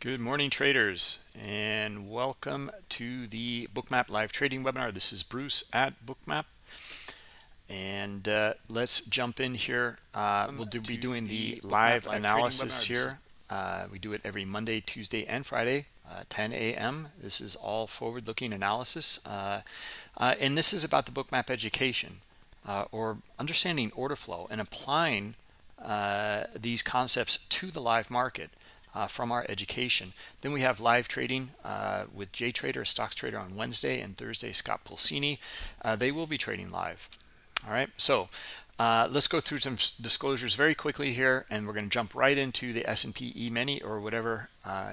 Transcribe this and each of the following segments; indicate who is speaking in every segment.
Speaker 1: Good morning, traders, and welcome to the Bookmap live trading webinar. This is Bruce at Bookmap, and let's jump in here. We'll be doing the live analysis here. We do it every Monday, Tuesday, and Friday, 10 a.m. This is all forward-looking analysis, and this is about the Bookmap education, or understanding order flow and applying these concepts to the live market. From our education. Then we have live trading with Jay Trader, a stocks trader, on Wednesday, and Thursday Scott Pulsini. They will be trading live. All right, so let's go through some disclosures very quickly here, and we're going to jump right into the S&P E-mini or whatever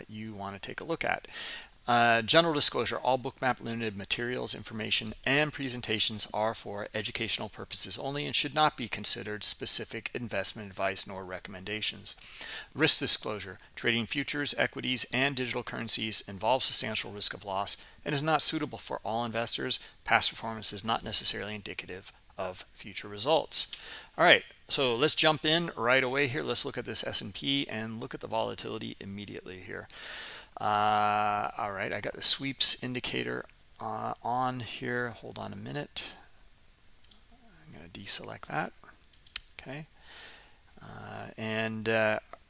Speaker 1: you want to take a look at. General disclosure: all Bookmap Limited materials, information, and presentations are for educational purposes only and should not be considered specific investment advice nor recommendations. Risk disclosure: trading futures, equities, and digital currencies involves substantial risk of loss and is not suitable for all investors. Past performance is not necessarily indicative of future results. All right, so let's jump in right away here. Let's look at this S&P and look at the volatility immediately here. All right, I got the sweeps indicator on here. Hold on a minute. I'm going to deselect that. Okay.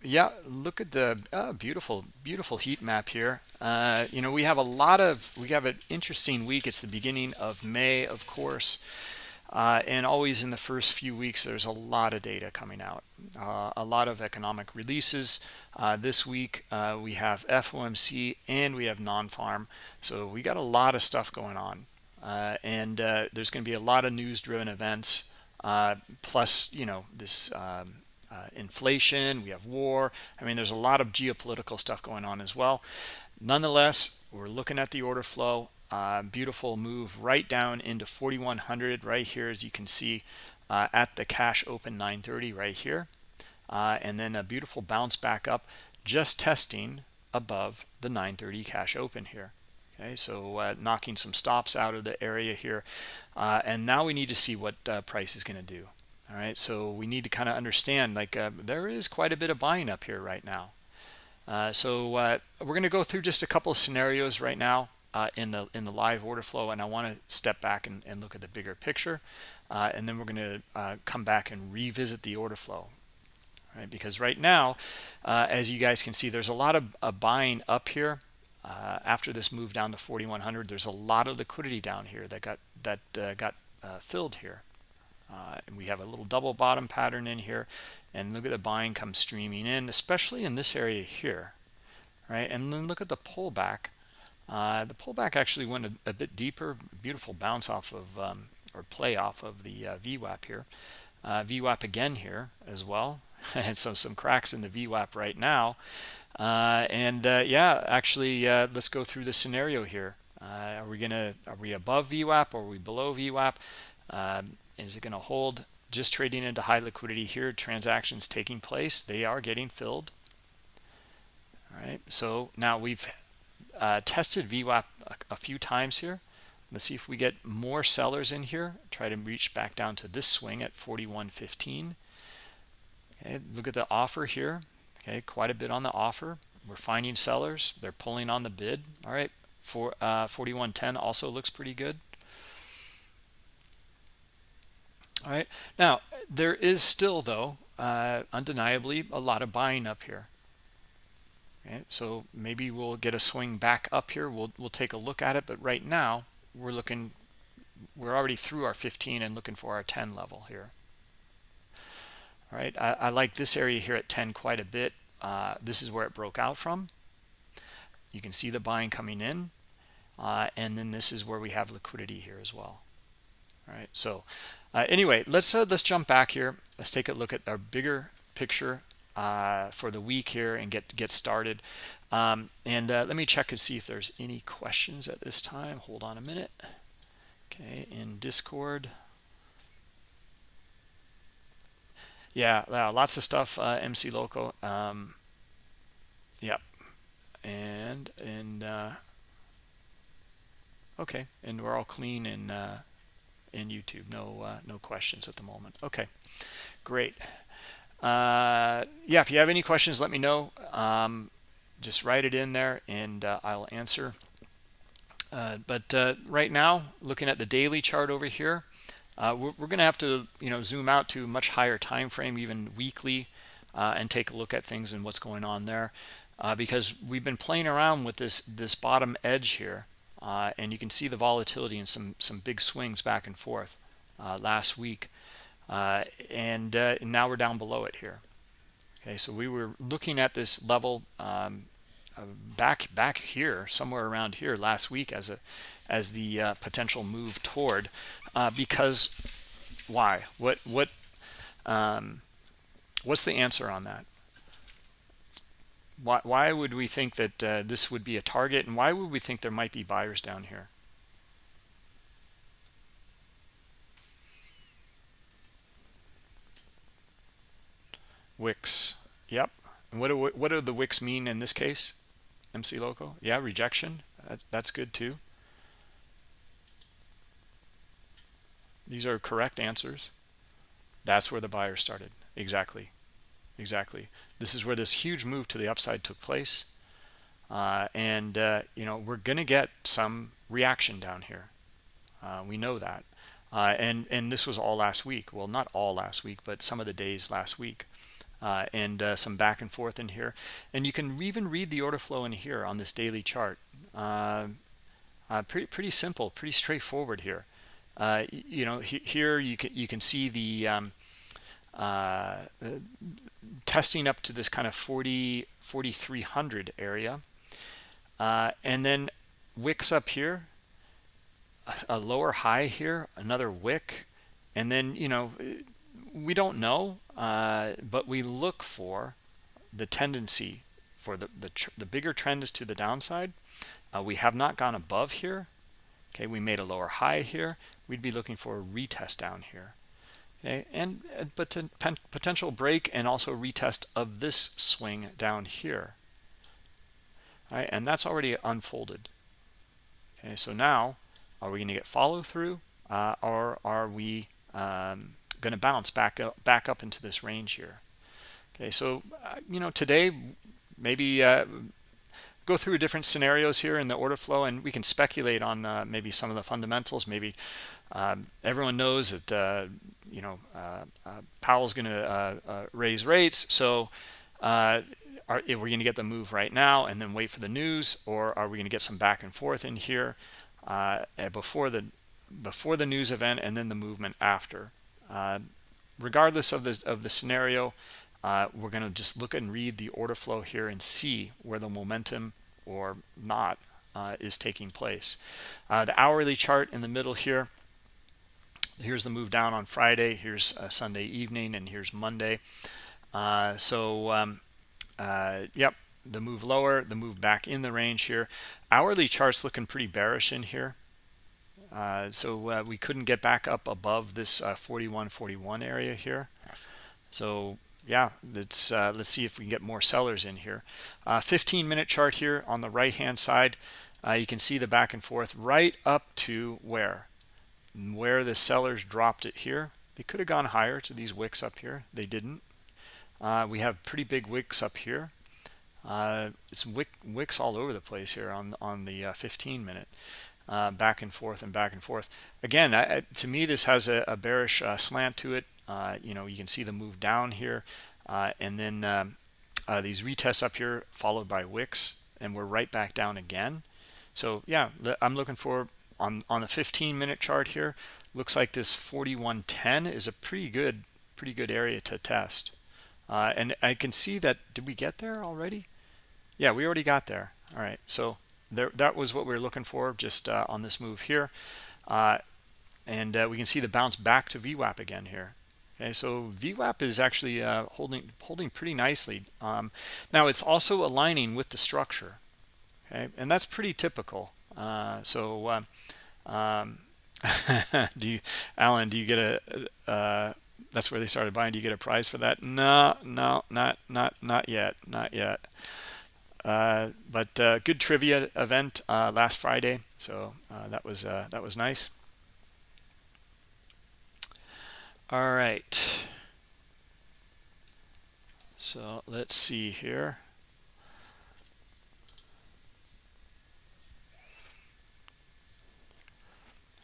Speaker 1: Yeah, look at the beautiful heat map here. We have an interesting week. It's the beginning of May, of course. And always in the first few weeks, there's a lot of data coming out, a lot of economic releases. This week, we have FOMC and we have non-farm. So we got a lot of stuff going on. And there's going to be a lot of news-driven events, plus, this inflation. We have war. I mean, there's a lot of geopolitical stuff going on as well. Nonetheless, we're looking at the order flow. Beautiful move right down into 4100 right here, as you can see, at the cash open 930 right here, and then a beautiful bounce back up, just testing above the 930 cash open here. Okay, so knocking some stops out of the area here, and now we need to see what price is going to do. All right, so we need to kind of understand, like, there is quite a bit of buying up here right now. So we're going to go through just a couple of scenarios right now in the live order flow, and I want to step back and look at the bigger picture, and then we're going to come back and revisit the order flow. All right, because right now, as you guys can see, there's a lot of buying up here. After this move down to 4100, there's a lot of liquidity down here that got filled here. And we have a little double bottom pattern in here, and look at the buying come streaming in, especially in this area here, right? And then look at the pullback. The pullback actually went a bit deeper. Beautiful bounce off of or play off of the VWAP here. VWAP again here as well, and so some cracks in the VWAP right now. Yeah, actually, let's go through the scenario here. Are we above VWAP or are we below VWAP? Is it going to hold? Just trading into high liquidity here. Transactions taking place. They are getting filled. All right. So now we've tested VWAP a few times here. Let's see if we get more sellers in here. Try to reach back down to this swing at 41.15. Okay. Look at the offer here. Okay. Quite a bit on the offer. We're finding sellers. They're pulling on the bid. All right. For 41.10 also looks pretty good. All right, now there is still, though, undeniably a lot of buying up here. Okay, so maybe we'll get a swing back up here. We'll take a look at it, but right now we're already through our 15 and looking for our 10 level here. All right, I like this area here at 10 quite a bit. This is where it broke out from. You can see the buying coming in, and then this is where we have liquidity here as well. All right, so anyway, let's jump back here. Let's take a look at our bigger picture for the week here and get started. Let me check and see if there's any questions at this time. Hold on a minute. Okay, in Discord. Yeah, lots of stuff. MC Loco. Yep. And okay, and we're all clean in YouTube. No questions at the moment. Okay, great. Yeah, if you have any questions, let me know. just write it in there and I'll answer. But right now, looking at the daily chart over here, we're going to have to, zoom out to a much higher time frame, even weekly, and take a look at things and what's going on there, because we've been playing around with this bottom edge here, and you can see the volatility and some big swings back and forth last week, and now we're down below it here. Okay, so we were looking at this level back here, somewhere around here last week as the potential move toward, because why? What's the answer on that? Why would we think that this would be a target, and why would we think there might be buyers down here? Wicks. Yep. And what do the wicks mean in this case? MC Loco. Yeah, rejection. That's good too. These are correct answers. That's where the buyer started. Exactly. This is where this huge move to the upside took place, and we're going to get some reaction down here. We know that, and this was all last week. Well, not all last week, but some of the days last week, and some back and forth in here. And you can even read the order flow in here on this daily chart. Pretty simple, pretty straightforward here. Here you can see the testing up to this kind of 4300 area, and then wicks up here, a lower high here, another wick, and then we don't know, but we look for the tendency for the bigger trend is to the downside. We have not gone above here. Okay, we made a lower high here. We'd be looking for a retest down here. Okay, but potential break and also retest of this swing down here. All right, and that's already unfolded. Okay, so now are we going to get follow through, or are we going to bounce back up into this range here? Okay, so today maybe go through different scenarios here in the order flow, and we can speculate on maybe some of the fundamentals. Maybe everyone knows that Powell's going to raise rates, so are we going to get the move right now and then wait for the news, or are we going to get some back and forth in here before the news event and then the movement after? Regardless of the scenario, we're going to just look and read the order flow here and see where the momentum or not is taking place. The hourly chart in the middle here, here's the move down on Friday, here's Sunday evening, and here's Monday. Yep, the move lower, the move back in the range here. Hourly chart's looking pretty bearish in here. So we couldn't get back up above this 41.41 area here. So yeah, let's see if we can get more sellers in here. 15-minute chart here on the right hand side. You can see the back and forth right up to where the sellers dropped it here. They could have gone higher to these wicks up here. They didn't. We have pretty big wicks up here. It's wicks all over the place here on the 15-minute. Back and forth and back and forth. Again, to me, this has a bearish slant to it. You can see the move down here, and then these retests up here followed by wicks, and we're right back down again. So yeah, I'm looking for on the 15-minute chart here. Looks like this 41.10 is a pretty good area to test. And I can see that. Did we get there already? Yeah, we already got there. All right, so that was what we were looking for just on this move here. And we can see the bounce back to VWAP again here. Okay, so VWAP is actually holding pretty nicely. Now it's also aligning with the structure. Okay, and that's pretty typical. Alan, do you get a that's where they started buying? Do you get a prize for that? No, not yet. But good trivia event last Friday, so that was nice. All right, so let's see here.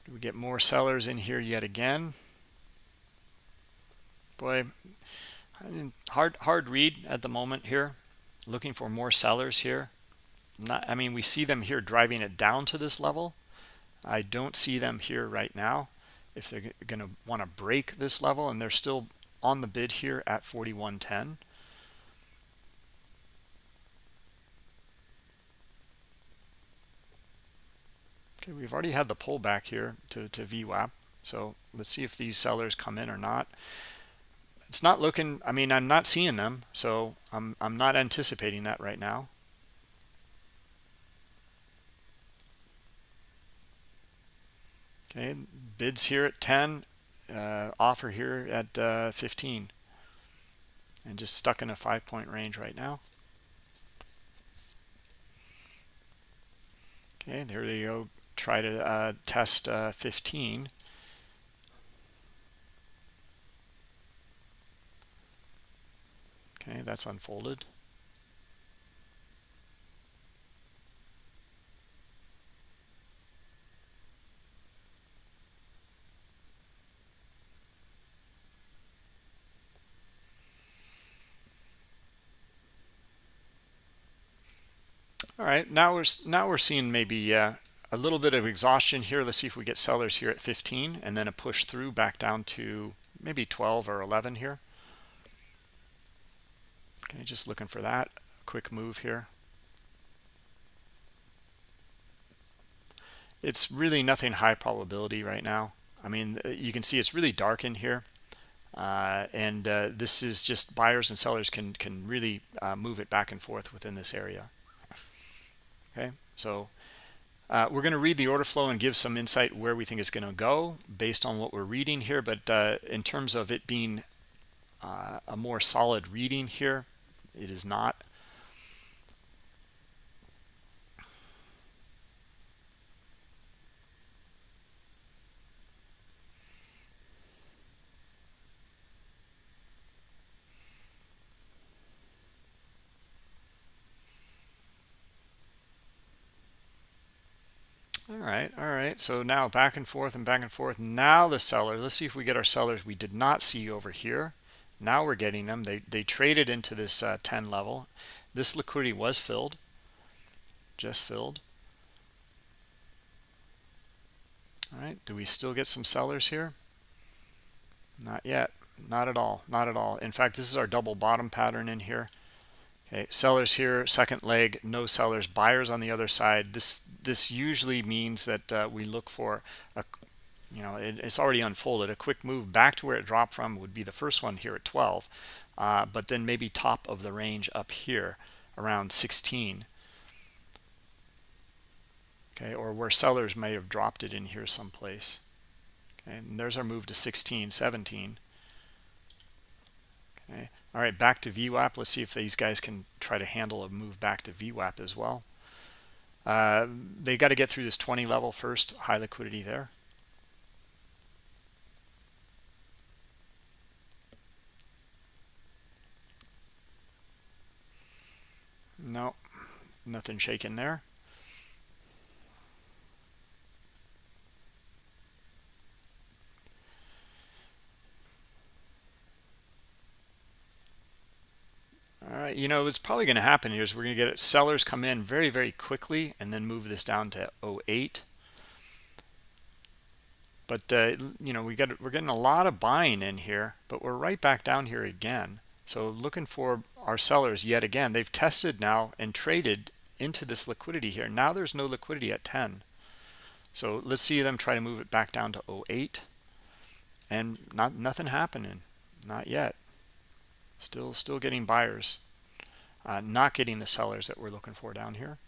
Speaker 1: Do we get more sellers in here yet again? Boy, I mean, hard read at the moment here. Looking for more sellers here. I mean, we see them here driving it down to this level. I don't see them here right now. If they're going to want to break this level, and they're still on the bid here at 41.10. Okay, we've already had the pullback here to VWAP. So let's see if these sellers come in or not. It's not looking, I mean, I'm not seeing them, so I'm not anticipating that right now. Okay, bids here at 10, offer here at 15, and just stuck in a 5-point range right now. Okay, there they go. Try to test 15. Okay, that's unfolded. All right, now we're seeing maybe a little bit of exhaustion here. Let's see if we get sellers here at 15, and then a push through back down to maybe 12 or 11 here. Okay, just looking for that quick move here. It's really nothing high probability right now. I mean, you can see it's really dark in here, and this is just buyers and sellers can really move it back and forth within this area. Okay, so we're going to read the order flow and give some insight where we think it's going to go based on what we're reading here. But in terms of it being a more solid reading here, it is not. All right. So now back and forth and back and forth. Now the seller. Let's see if we get our sellers we did not see over here. Now we're getting them. They traded into this 10 level. This liquidity was filled, just filled. All right. Do we still get some sellers here? Not yet. Not at all. Not at all. In fact, this is our double bottom pattern in here. Okay, sellers here, second leg, no sellers, buyers on the other side. This usually means that we look for a, it's already unfolded. A quick move back to where it dropped from would be the first one here at 12, but then maybe top of the range up here around 16. Okay, or where sellers may have dropped it in here someplace. Okay, and there's our move to 16, 17. Okay. All right, back to VWAP. Let's see if these guys can try to handle a move back to VWAP as well. They got to get through this 20 level first. High liquidity there. No, nothing shaking there. All right, what's probably going to happen here is we're going to get sellers come in very, very quickly and then move this down to 08. But we're getting a lot of buying in here, but we're right back down here again. So looking for our sellers yet again. They've tested now and traded into this liquidity here. Now there's no liquidity at 10. So let's see them try to move it back down to 08. And nothing happening. Not yet. Still getting buyers. Not getting the sellers that we're looking for down here.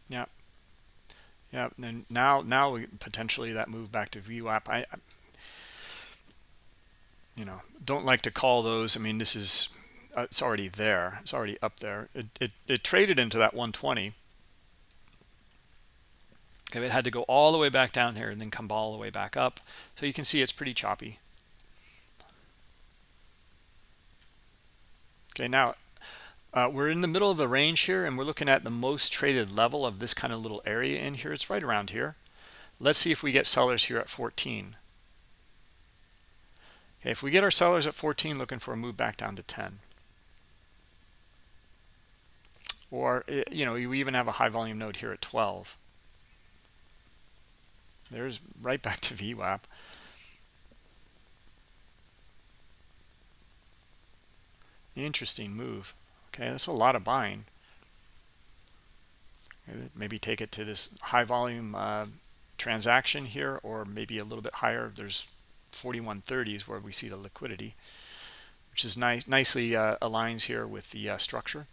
Speaker 1: Yeah. Yeah, and now we potentially that move back to VWAP. I don't like to call those. I mean, this is it's already there. It's already up there. It traded into that 120. Okay, it had to go all the way back down here and then come all the way back up. So you can see it's pretty choppy. Okay, now we're in the middle of the range here, and we're looking at the most traded level of this kind of little area in here. It's right around here. Let's see if we get sellers here at 14. Okay, if we get our sellers at 14, looking for a move back down to 10. Or, you know, we even have a high volume node here at 12. There's right back to VWAP. Interesting move. Okay, that's a lot of buying. Maybe take it to this high volume transaction here, or maybe a little bit higher. There's 4130s where we see the liquidity, which is nicely aligns here with the structure.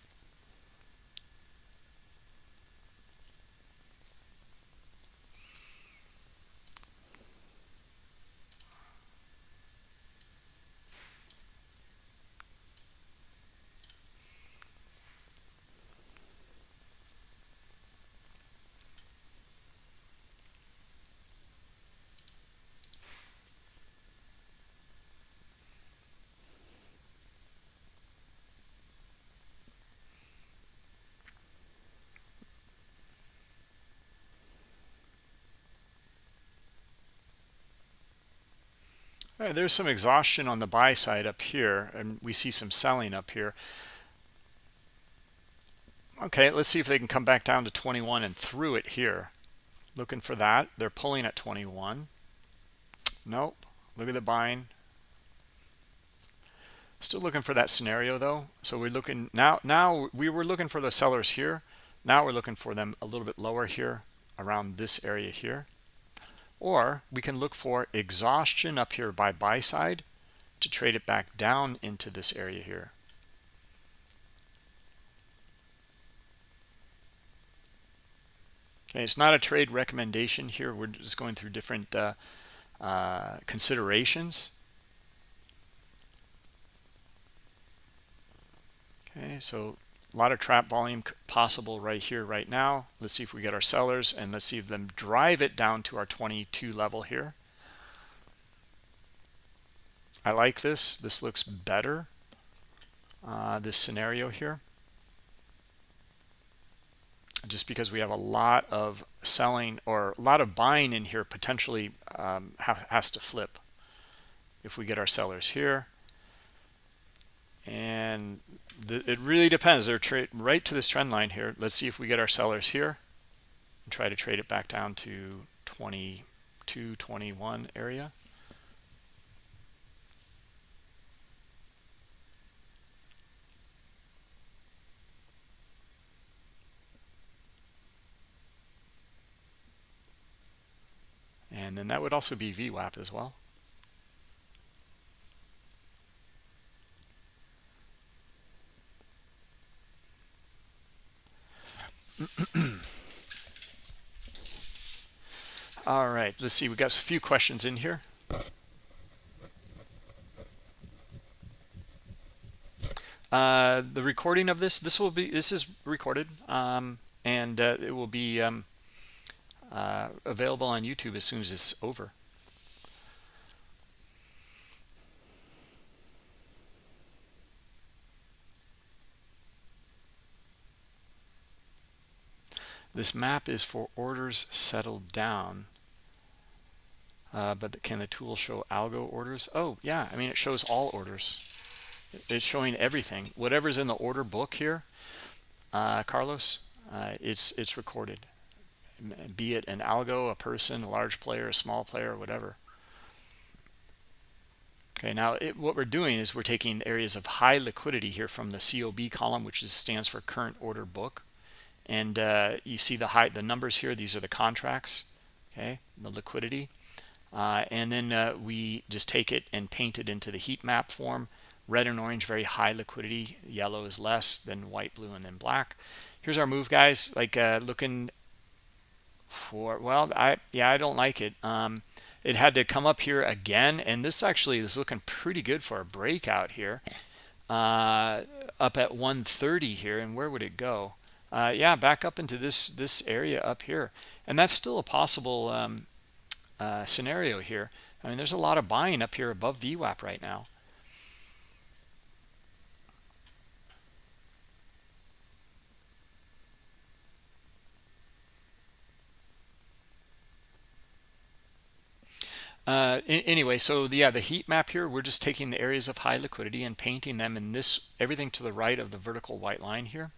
Speaker 1: All right, there's some exhaustion on the buy side up here, and we see some selling up here. Okay, let's see if they can come back down to 21 and through it here. Looking for that. They're pulling at 21. Nope. Look at the buying. Still looking for that scenario though. So we're looking now we were looking for the sellers here. Now we're looking for them a little bit lower here around this area here. Or we can look for exhaustion up here by buy side to trade it back down into this area here. Okay, it's not a trade recommendation here. We're just going through different considerations. Okay, so a lot of trap volume possible right here, right now. Let's see if we get our sellers, and let's see them drive it down to our 22 level here. I like this. This looks better, this scenario here. Just because we have a lot of selling or a lot of buying in here potentially has to flip if we get our sellers here. And it really depends. They're right to this trend line here. Let's see if we get our sellers here and try to trade it back down to 22, 21 area. And then that would also be VWAP as well. All right, let's see. We got a few questions in here. The recording of this is recorded, and it will be available on YouTube as soon as it's over. This map is for orders settled down. But can the tool show algo orders? Oh, yeah. I mean, it shows all orders. It's showing everything. Whatever's in the order book here, Carlos, it's recorded. Be it an algo, a person, a large player, a small player, whatever. Okay, now what we're doing is we're taking areas of high liquidity here from the COB column, which stands for current order book. And you see the numbers here. These are the contracts, okay, the liquidity. And then we just take it and paint it into the heat map form. Red and orange, very high liquidity. Yellow is less, then white, blue, and then black. Here's our move, guys. Like looking for, well, I don't like it. It had to come up here again, and this actually is looking pretty good for a breakout here. Up at 130 here, and where would it go? Yeah, back up into this area up here, and that's still a possible scenario here. I mean, there's a lot of buying up here above VWAP right now. Anyway, so yeah, the heat map here, we're just taking the areas of high liquidity and painting them in this, everything to the right of the vertical white line here.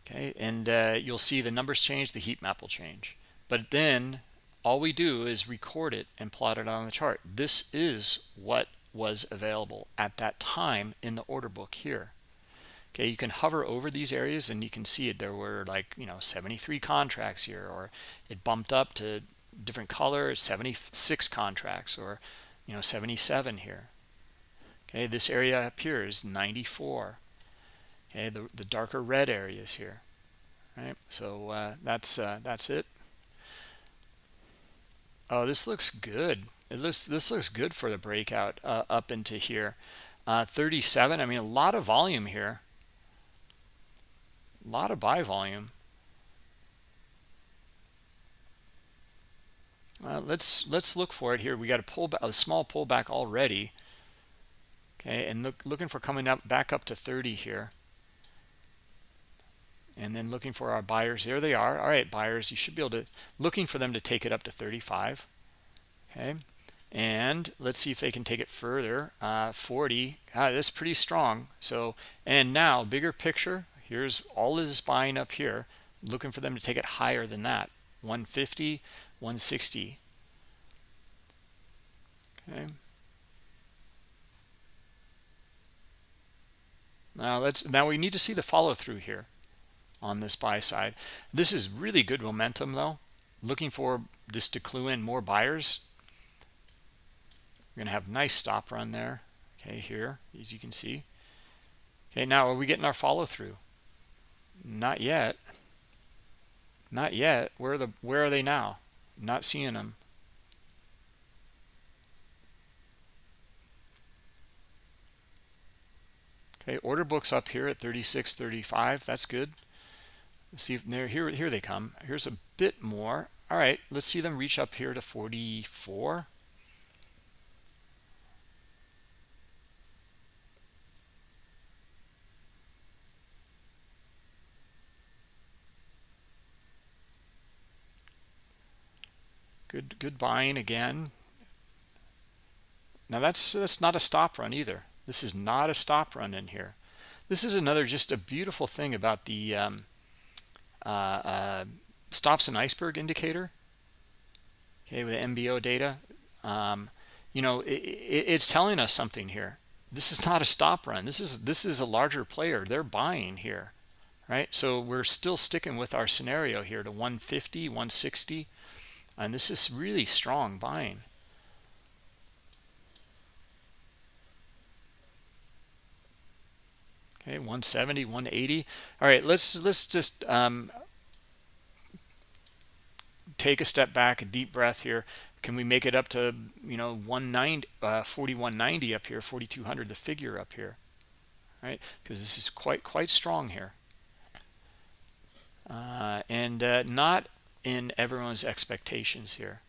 Speaker 1: Okay, and you'll see the numbers change, the heat map will change. But then all we do is record it and plot it on the chart. This is what was available at that time in the order book here. Okay, you can hover over these areas and you can see it. There were, like, 73 contracts here, or it bumped up to different color, 76 contracts, or 77 here. Okay, this area up here is 94. Okay, the darker red areas here. Right, so that's it. Oh, this looks good. This looks good for the breakout up into here. 37. I mean, a lot of volume here. A lot of buy volume. Let's look for it here. We got a small pullback already. Okay, and looking for coming up back up to 30 here. And then looking for our buyers. There they are. All right, buyers, you should be able to, looking for them to take it up to 35. Okay, and let's see if they can take it further. 40. That's pretty strong. So, and now bigger picture, here's all of this buying up here, looking for them to take it higher than that. 150, 160. Okay, now we need to see the follow through here on this buy side. This is really good momentum though. Looking for this to clue in more buyers. We're gonna have nice stop run there. Okay, here, as you can see. Okay, now are we getting our follow through? Not yet. Not yet. Where are they now? Not seeing them. Okay, order books up here at 36.35. That's good. Let's see if they're here they come. Here's a bit more. All right, let's see them reach up here to 44. Good buying again. Now that's not a stop run either. This is not a stop run in here. This is another, just a beautiful thing about the stops and iceberg indicator. Okay, with the MBO data, it's telling us something here. This is not a stop run. This is a larger player. They're buying here, right? So we're still sticking with our scenario here to 150, 160, and this is really strong buying. Okay, 170, 180. All right, let's just take a step back, a deep breath here. Can we make it up to 190, 4190 up here, 4200, the figure up here, right? Because this is quite strong here, and not in everyone's expectations here.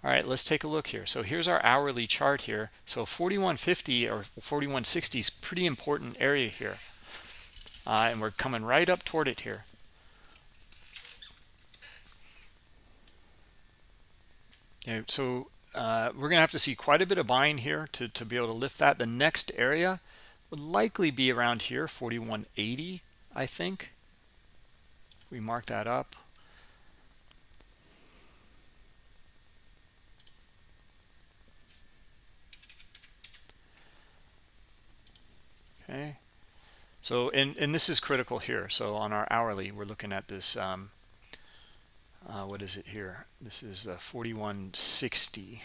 Speaker 1: All right, let's take a look here. So here's our hourly chart here. So 4150 or 4160 is pretty important area here, and we're coming right up toward it here. Okay, so we're gonna have to see quite a bit of buying here to be able to lift that. The next area would likely be around here, 4180, I think. We mark that up. Okay, so and this is critical here. So on our hourly, we're looking at this what is it here? This is 4160.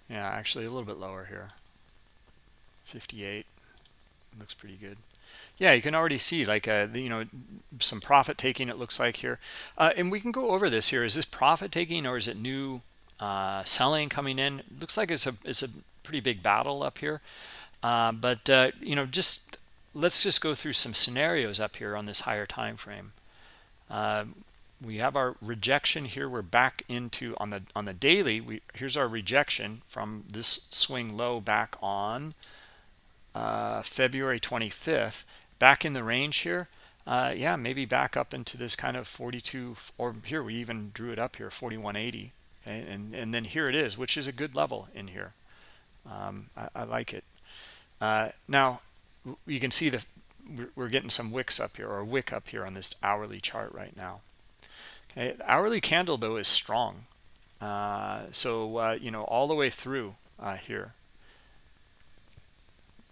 Speaker 1: Yeah, actually a little bit lower here. 58 looks pretty good. Yeah, you can already see, like, some profit taking, it looks like here. And we can go over this here. Is this profit taking or is it new selling coming in? It looks like it's a pretty big battle up here. But let's just go through some scenarios up here on this higher time frame. we have our rejection here. We're back into on the daily. Here's our rejection from this swing low back on February 25th, back in the range here. Yeah, maybe back up into this kind of 42, or here we even drew it up here, 4180. Okay, and then here it is, which is a good level in here. I like it. Now you can see we're getting some wicks up here, or a wick up here on this hourly chart right now. Okay, the hourly candle though is strong, so you know, all the way through here,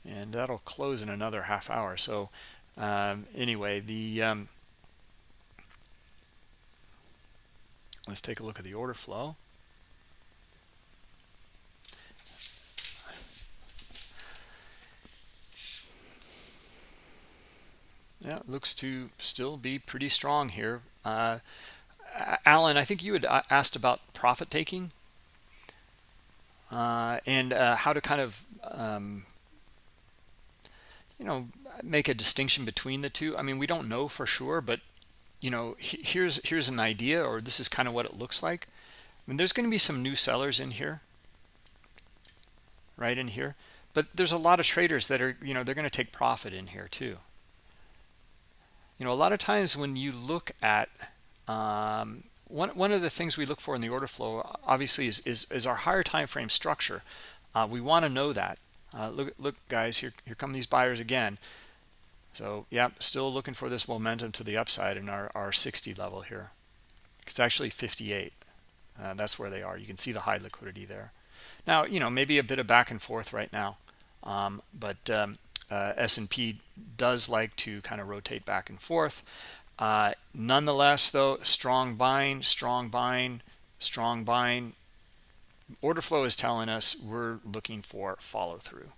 Speaker 1: and that'll close in another half hour. So anyway, let's take a look at the order flow. Yeah, it looks to still be pretty strong here. Alan, I think you had asked about profit taking and how to kind of you know, make a distinction between the two. I mean, we don't know for sure, but you know, here's an idea, or this is kind of what it looks like. I mean, there's going to be some new sellers in here, right in here, but there's a lot of traders that are, you know, they're going to take profit in here too. You know, a lot of times when you look at one of the things we look for in the order flow, obviously, is our higher time frame structure. We want to know that. Look, guys, here come these buyers again. So, yeah, still looking for this momentum to the upside in our 60 level here. It's actually 58. That's where they are. You can see the high liquidity there. Now, you know, maybe a bit of back and forth right now, but S&P does like to kind of rotate back and forth. Nonetheless, though, strong buying, strong buying, strong buying. Order flow is telling us we're looking for follow through.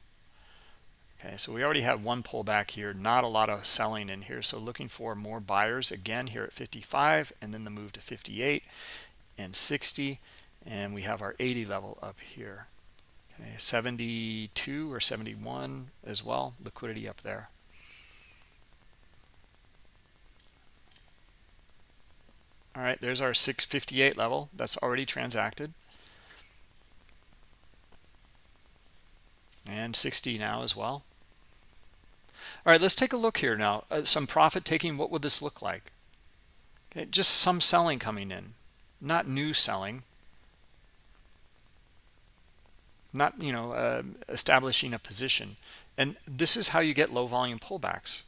Speaker 1: Okay, so we already have one pullback here, not a lot of selling in here, so looking for more buyers again here at 55, and then the move to 58 and 60, and we have our 80 level up here. Okay, 72 or 71 as well, liquidity up there. All right, there's our 658 level. That's already transacted. And 60 now as well. All right, let's take a look here now. Some profit taking, what would this look like? Okay, just some selling coming in, not new selling. Not, you know, establishing a position. And this is how you get low volume pullbacks.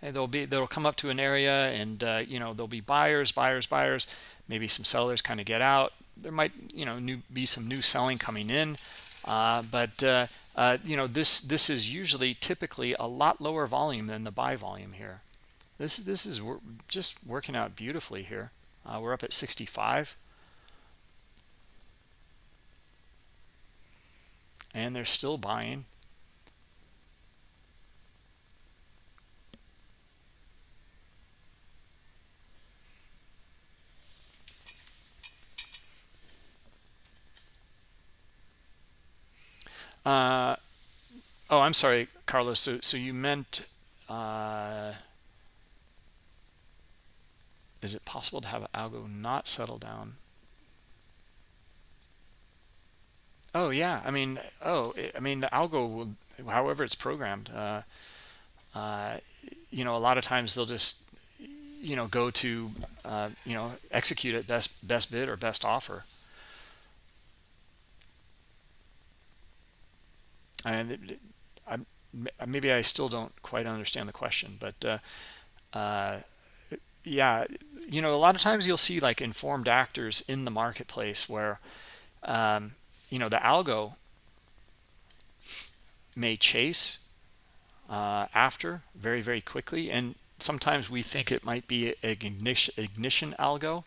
Speaker 1: Okay, they'll come up to an area, and you know, there'll be buyers, maybe some sellers kind of get out. There might, you know, be some new selling coming in, but you know, this is usually typically a lot lower volume than the buy volume here. This is just working out beautifully here. We're up at 65. And they're still buying. Oh, I'm sorry, Carlos. So you meant, is it possible to have an algo not settle down? Oh yeah, I mean, the algo will, however it's programmed. You know, a lot of times they'll just, you know, go to, you know, execute at best bid or best offer. And maybe I still don't quite understand the question, but yeah, you know, a lot of times you'll see like informed actors in the marketplace where, you know, the algo may chase after very quickly, and sometimes we think it might be an ignition algo,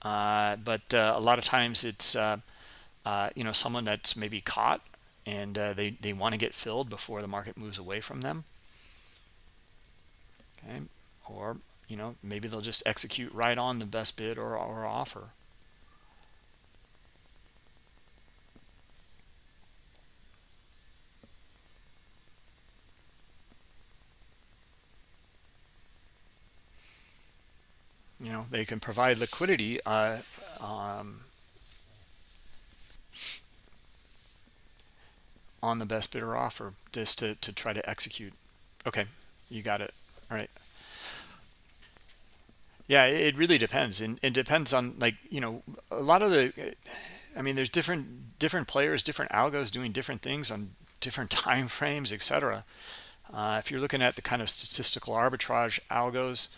Speaker 1: but a lot of times it's you know, someone that's maybe caught, and they want to get filled before the market moves away from them. Okay, or you know, maybe they'll just execute right on the best bid or offer. they can provide liquidity um, on the best bidder offer just to try to execute. Okay, you got it. All right. Yeah, it really depends, and it depends on, like, a lot of the. I mean, there's different players, different algos doing different things on different time frames, etc. If you're looking at the kind of statistical arbitrage algos,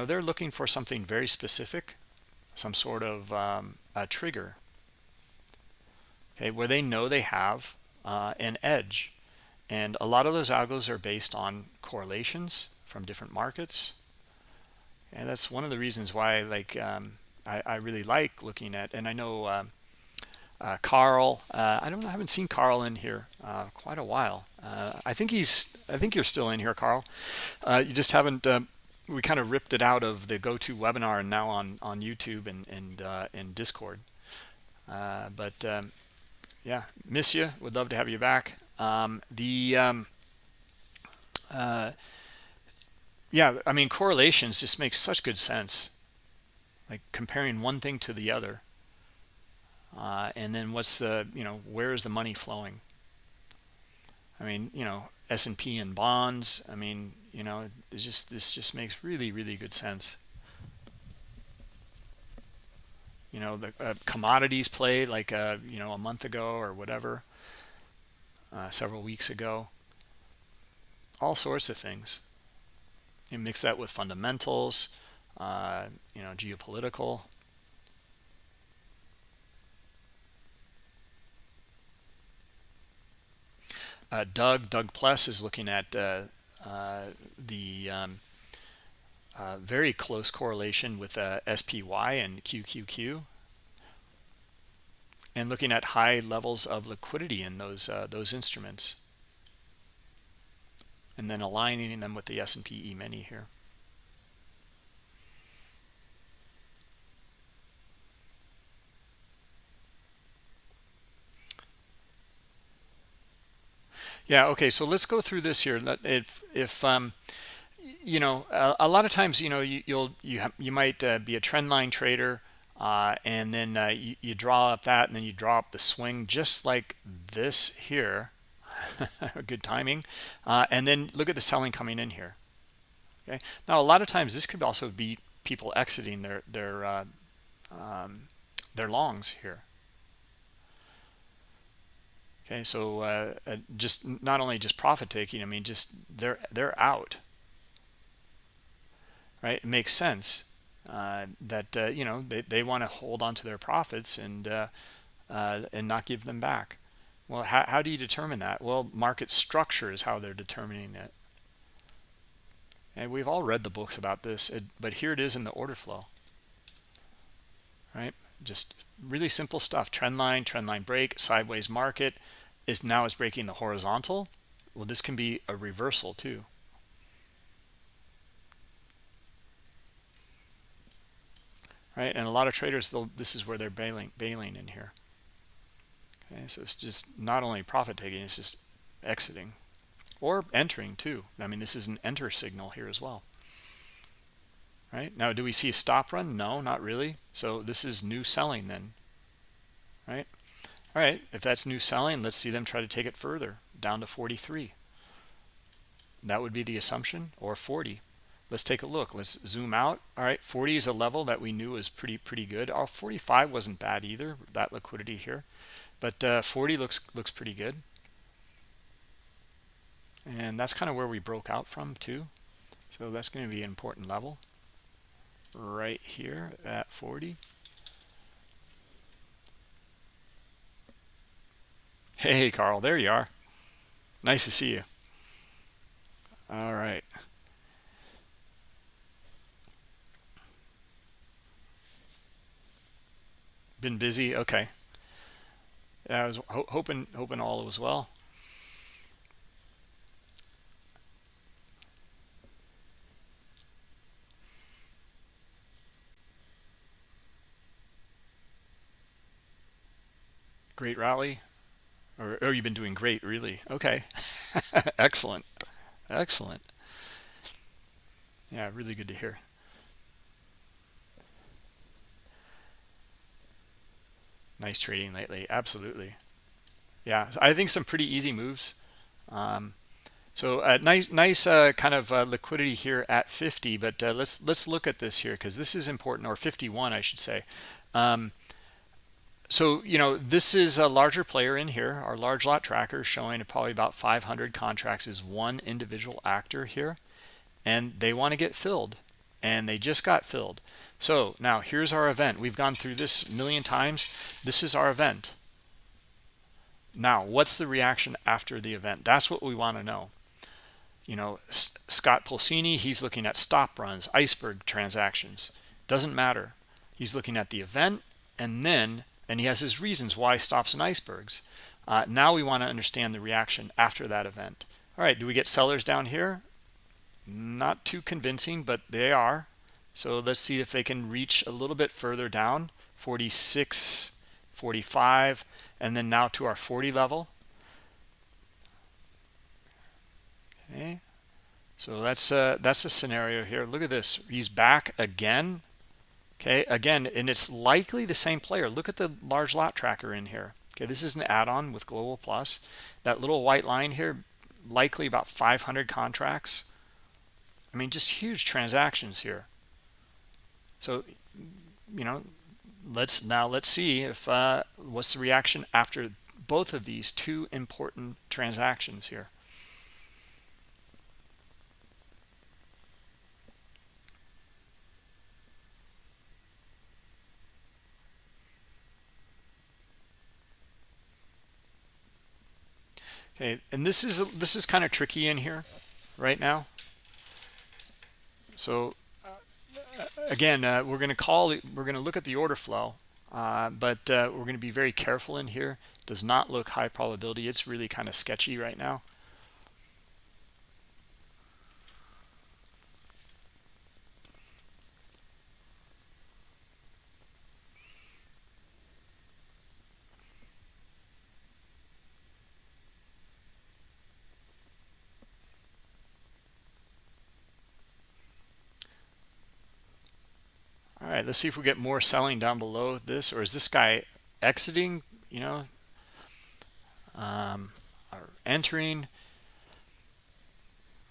Speaker 1: they're looking for something very specific, some sort of a trigger, okay, where they know they have an edge. And a lot of those algos are based on correlations from different markets. And that's one of the reasons why, like, I really like looking at, and I know Carl, I don't know, I haven't seen Carl in here quite a while. I think you're still in here, Carl. You just haven't, we kind of ripped it out of the go-to webinar and now on YouTube and Discord. But yeah, miss you. Would love to have you back. Yeah, I mean, correlations just make such good sense, like comparing one thing to the other. And then what's the, where is the money flowing? I mean, S&P and this just makes really, really good sense. The commodities play like, a month ago or whatever, several weeks ago, all sorts of things. You mix that with fundamentals, geopolitical. Doug Pless is looking at the very close correlation with SPY and QQQ, and looking at high levels of liquidity in those instruments, and then aligning them with the S&P E-mini here. Yeah, okay, so let's go through this here. If a lot of times, you might be a trend line trader, and then you draw up that, and then you draw up the swing just like this here. Good timing. And then look at the selling coming in here. Okay, now a lot of times this could also be people exiting their longs here. Okay, so just not only just profit taking, I mean, just they're out, right? It makes sense that they want to hold on to their profits and not give them back. Well, how do you determine that? Well, market structure is how they're determining it. And we've all read the books about this, but here it is in the order flow, right? Just really simple stuff. Trend line break, sideways market is breaking the horizontal. Well, this can be a reversal too. Right, and a lot of traders, this is where they're bailing in here. Okay, so it's just not only profit taking, it's just exiting or entering too. I mean, this is an enter signal here as well. Right, now do we see a stop run? No, not really. So this is new selling then. Right, all right, if that's new selling, let's see them try to take it further down to 43. That would be the assumption, or 40. Let's take a look. Let's zoom out. All right, 40 is a level that we knew was pretty good. 45 wasn't bad either, that liquidity here, but 40 looks pretty good. And that's kind of where we broke out from too. So that's going to be an important level right here at 40. Hey, Carl, there you are. Nice to see you. All right. Been busy? Okay. Yeah, I was hoping all was well. Great rally. Or oh, you've been doing great, really. Okay. Excellent. Excellent. Yeah, really good to hear. Nice trading lately. Absolutely. Yeah, I think some pretty easy moves. So nice kind of liquidity here at 50. But let's look at this here because this is important, or 51, I should say. Um, so this is a larger player in here. Our large lot tracker is showing probably about 500 contracts is one individual actor here, and they want to get filled, and they just got filled. So now here's our event. We've gone through this a million times. This is our event. Now, what's the reaction after the event? That's what we want to know. Scott Pulcini, he's looking at stop runs, iceberg transactions. Doesn't matter. He's looking at the event, and he has his reasons why stops and icebergs. Now we want to understand the reaction after that event. All right, do we get sellers down here? Not too convincing, but they are. So let's see if they can reach a little bit further down. 46, 45, and then now to our 40 level. Okay, so that's a scenario here. Look at this. He's back again. Okay, again, and it's likely the same player. Look at the large lot tracker in here. Okay, this is an add-on with Global Plus. That little white line here, likely about 500 contracts. I mean, just huge transactions here. So, let's see if what's the reaction after both of these two important transactions here. Okay, and this is kind of tricky in here right now. So again, we're going to look at the order flow, but we're going to be very careful in here. Does not look high probability. It's really kind of sketchy right now. All right, let's see if we get more selling down below this, or is this guy exiting, or entering?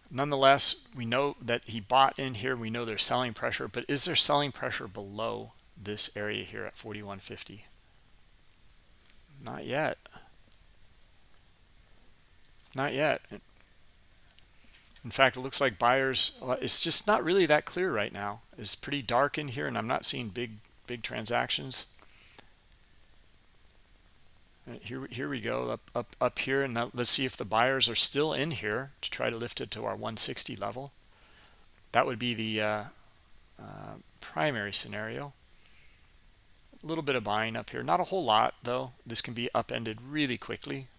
Speaker 1: Nonetheless, we know that he bought in here. We know there's selling pressure, but is there selling pressure below this area here at 41.50? Not yet. Not yet. In fact, it looks like buyers, it's just not really that clear right now. It's pretty dark in here, and I'm not seeing big transactions. Here we go, up here, and now let's see if the buyers are still in here to try to lift it to our 160 level. That would be the primary scenario. A little bit of buying up here, not a whole lot though. This can be upended really quickly.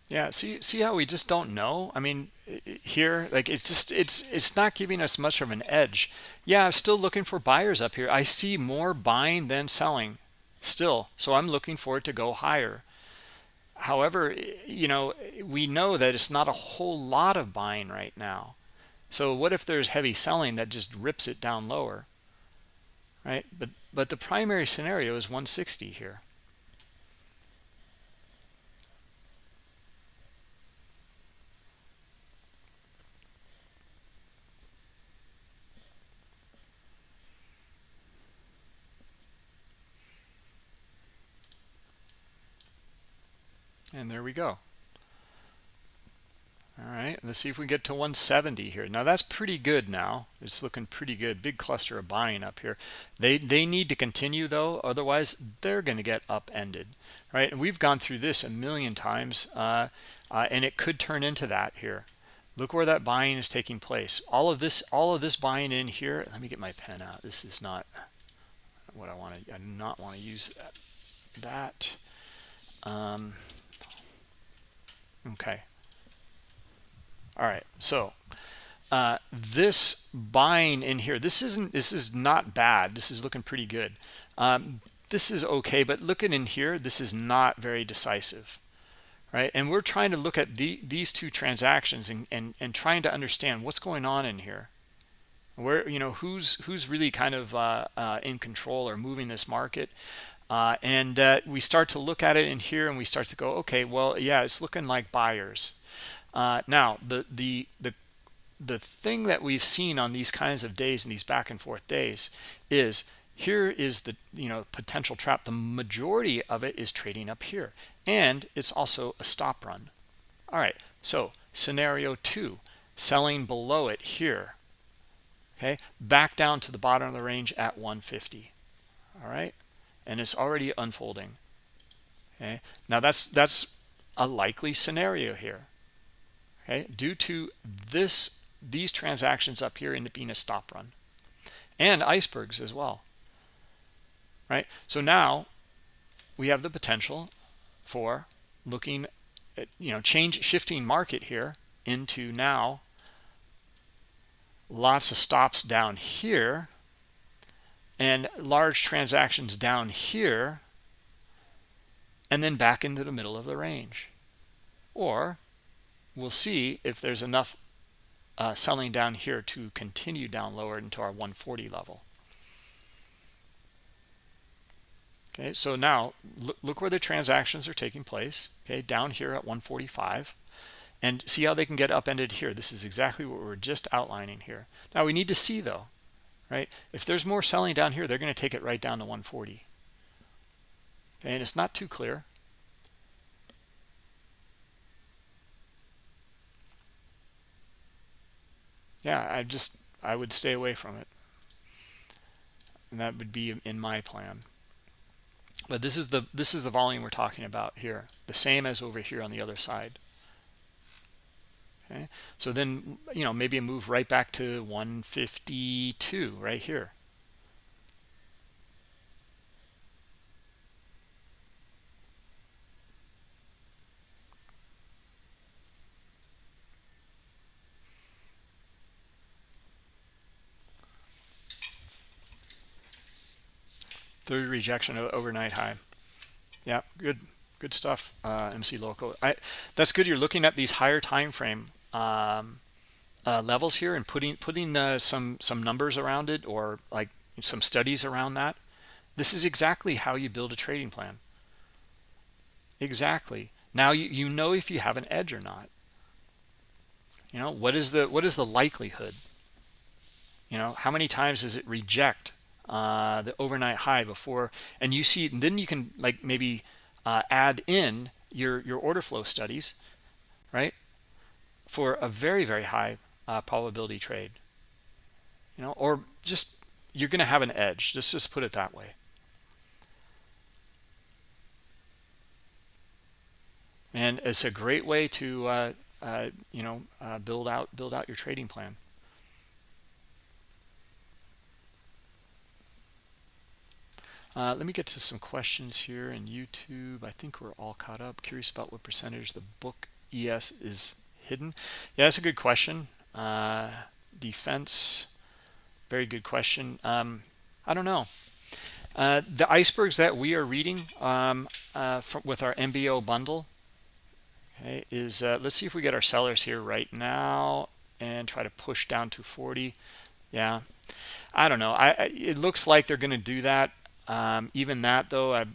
Speaker 1: Yeah, see how we just don't know. I mean, here, like, it's not giving us much of an edge. Yeah, I'm still looking for buyers up here. I see more buying than selling still, so I'm looking for it to go higher. However, we know that it's not a whole lot of buying right now. So what if there's heavy selling that just rips it down lower, right? But the primary scenario is 160 here. And there we go. All right, let's see if we get to 170 here. Now that's pretty good now. It's looking pretty good. Big cluster of buying up here. They need to continue though, otherwise they're going to get upended, right? And we've gone through this a million times, and it could turn into that here. Look where that buying is taking place. All of this buying in here. Let me get my pen out. This is not what I want to. I do not want to use that. that. Okay. All right. So this buying in here, this is not bad. This is looking pretty good. This is okay, but looking in here, this is not very decisive, right? And we're trying to look at these two transactions and trying to understand what's going on in here. Where, who's really kind of in control or moving this market. And we start to look at it in here and we start to go, okay, well, yeah, it's looking like buyers. Now, the thing that we've seen on these kinds of days and these back and forth days is here is the potential trap. The majority of it is trading up here, and it's also a stop run. All right, so scenario 2, selling below it here. Okay, back down to the bottom of the range at 150. All right, and it's already unfolding. Okay, now that's a likely scenario here. Okay, due to these transactions up here end up being a stop run, and icebergs as well. Right, so now we have the potential for looking at shifting market here into now lots of stops down here and large transactions down here, and then back into the middle of the range. Or we'll see if there's enough selling down here to continue down lower into our 140 level. Okay, so now look where the transactions are taking place. Okay, down here at 145, and see how they can get upended here. This is exactly what we're just outlining here. Now we need to see though, right? If there's more selling down here, they're going to take it right down to 140. Okay, and it's not too clear. Yeah, I would stay away from it, and that would be in my plan. But this is the volume we're talking about here, the same as over here on the other side. Okay, so then maybe a move right back to 152 right here. Third rejection of overnight high. Yeah, good stuff, MC Loco. That's good. You're looking at these higher time frame levels here and putting some numbers around it, or like some studies around that. This is exactly how you build a trading plan. Exactly. Now you know if you have an edge or not. What is the likelihood? How many times does it reject the overnight high before? And you see, then you can like maybe add in your order flow studies, right, for a very, very high probability trade. Or just you're going to have an edge. Just put it that way. And it's a great way to build out your trading plan. Let me get to some questions here in YouTube. I think we're all caught up. Curious about what percentage the book ES is hidden. Yeah, that's a good question. Defense, very good question. I don't know. The icebergs that we are reading with our MBO bundle, okay, is let's see if we get our sellers here right now and try to push down to 40. Yeah, I don't know. It looks like they're going to do that. Even that though, I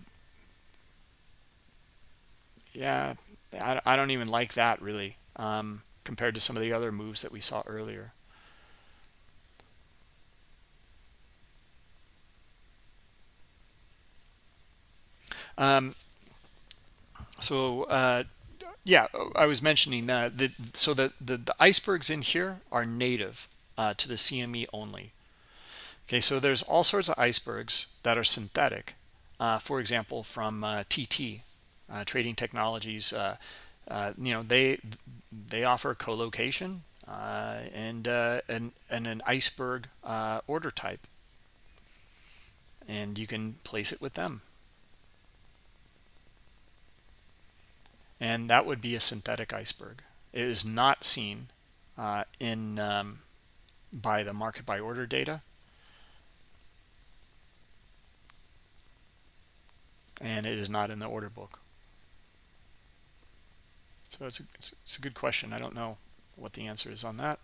Speaker 1: don't even like that really, compared to some of the other moves that we saw earlier. Yeah, I was mentioning the icebergs in here are native to the CME only. Okay, so there's all sorts of icebergs that are synthetic. For example, from TT, Trading Technologies. They offer co-location and an iceberg order type, and you can place it with them. and that would be a synthetic iceberg. It is not seen in by the market by order data, and it is not in the order book. So it's a good question. I don't know what the answer is on that.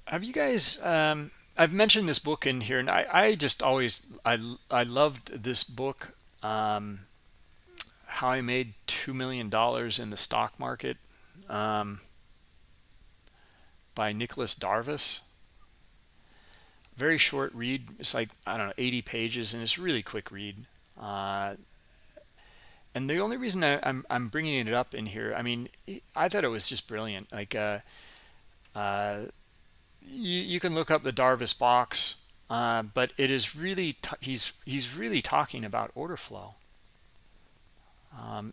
Speaker 1: Have you guys I've mentioned this book in here, and I just always I loved this book, How I Made $2 million in the Stock Market, um, by Nicholas Darvis. Very short read. It's like, I don't know, 80 pages, and it's a really quick read. uh, and the only reason I'm bringing it up in here, I mean, I thought it was just brilliant. Like, uh, you can look up the Darvis box, but it is really he's really talking about order flow,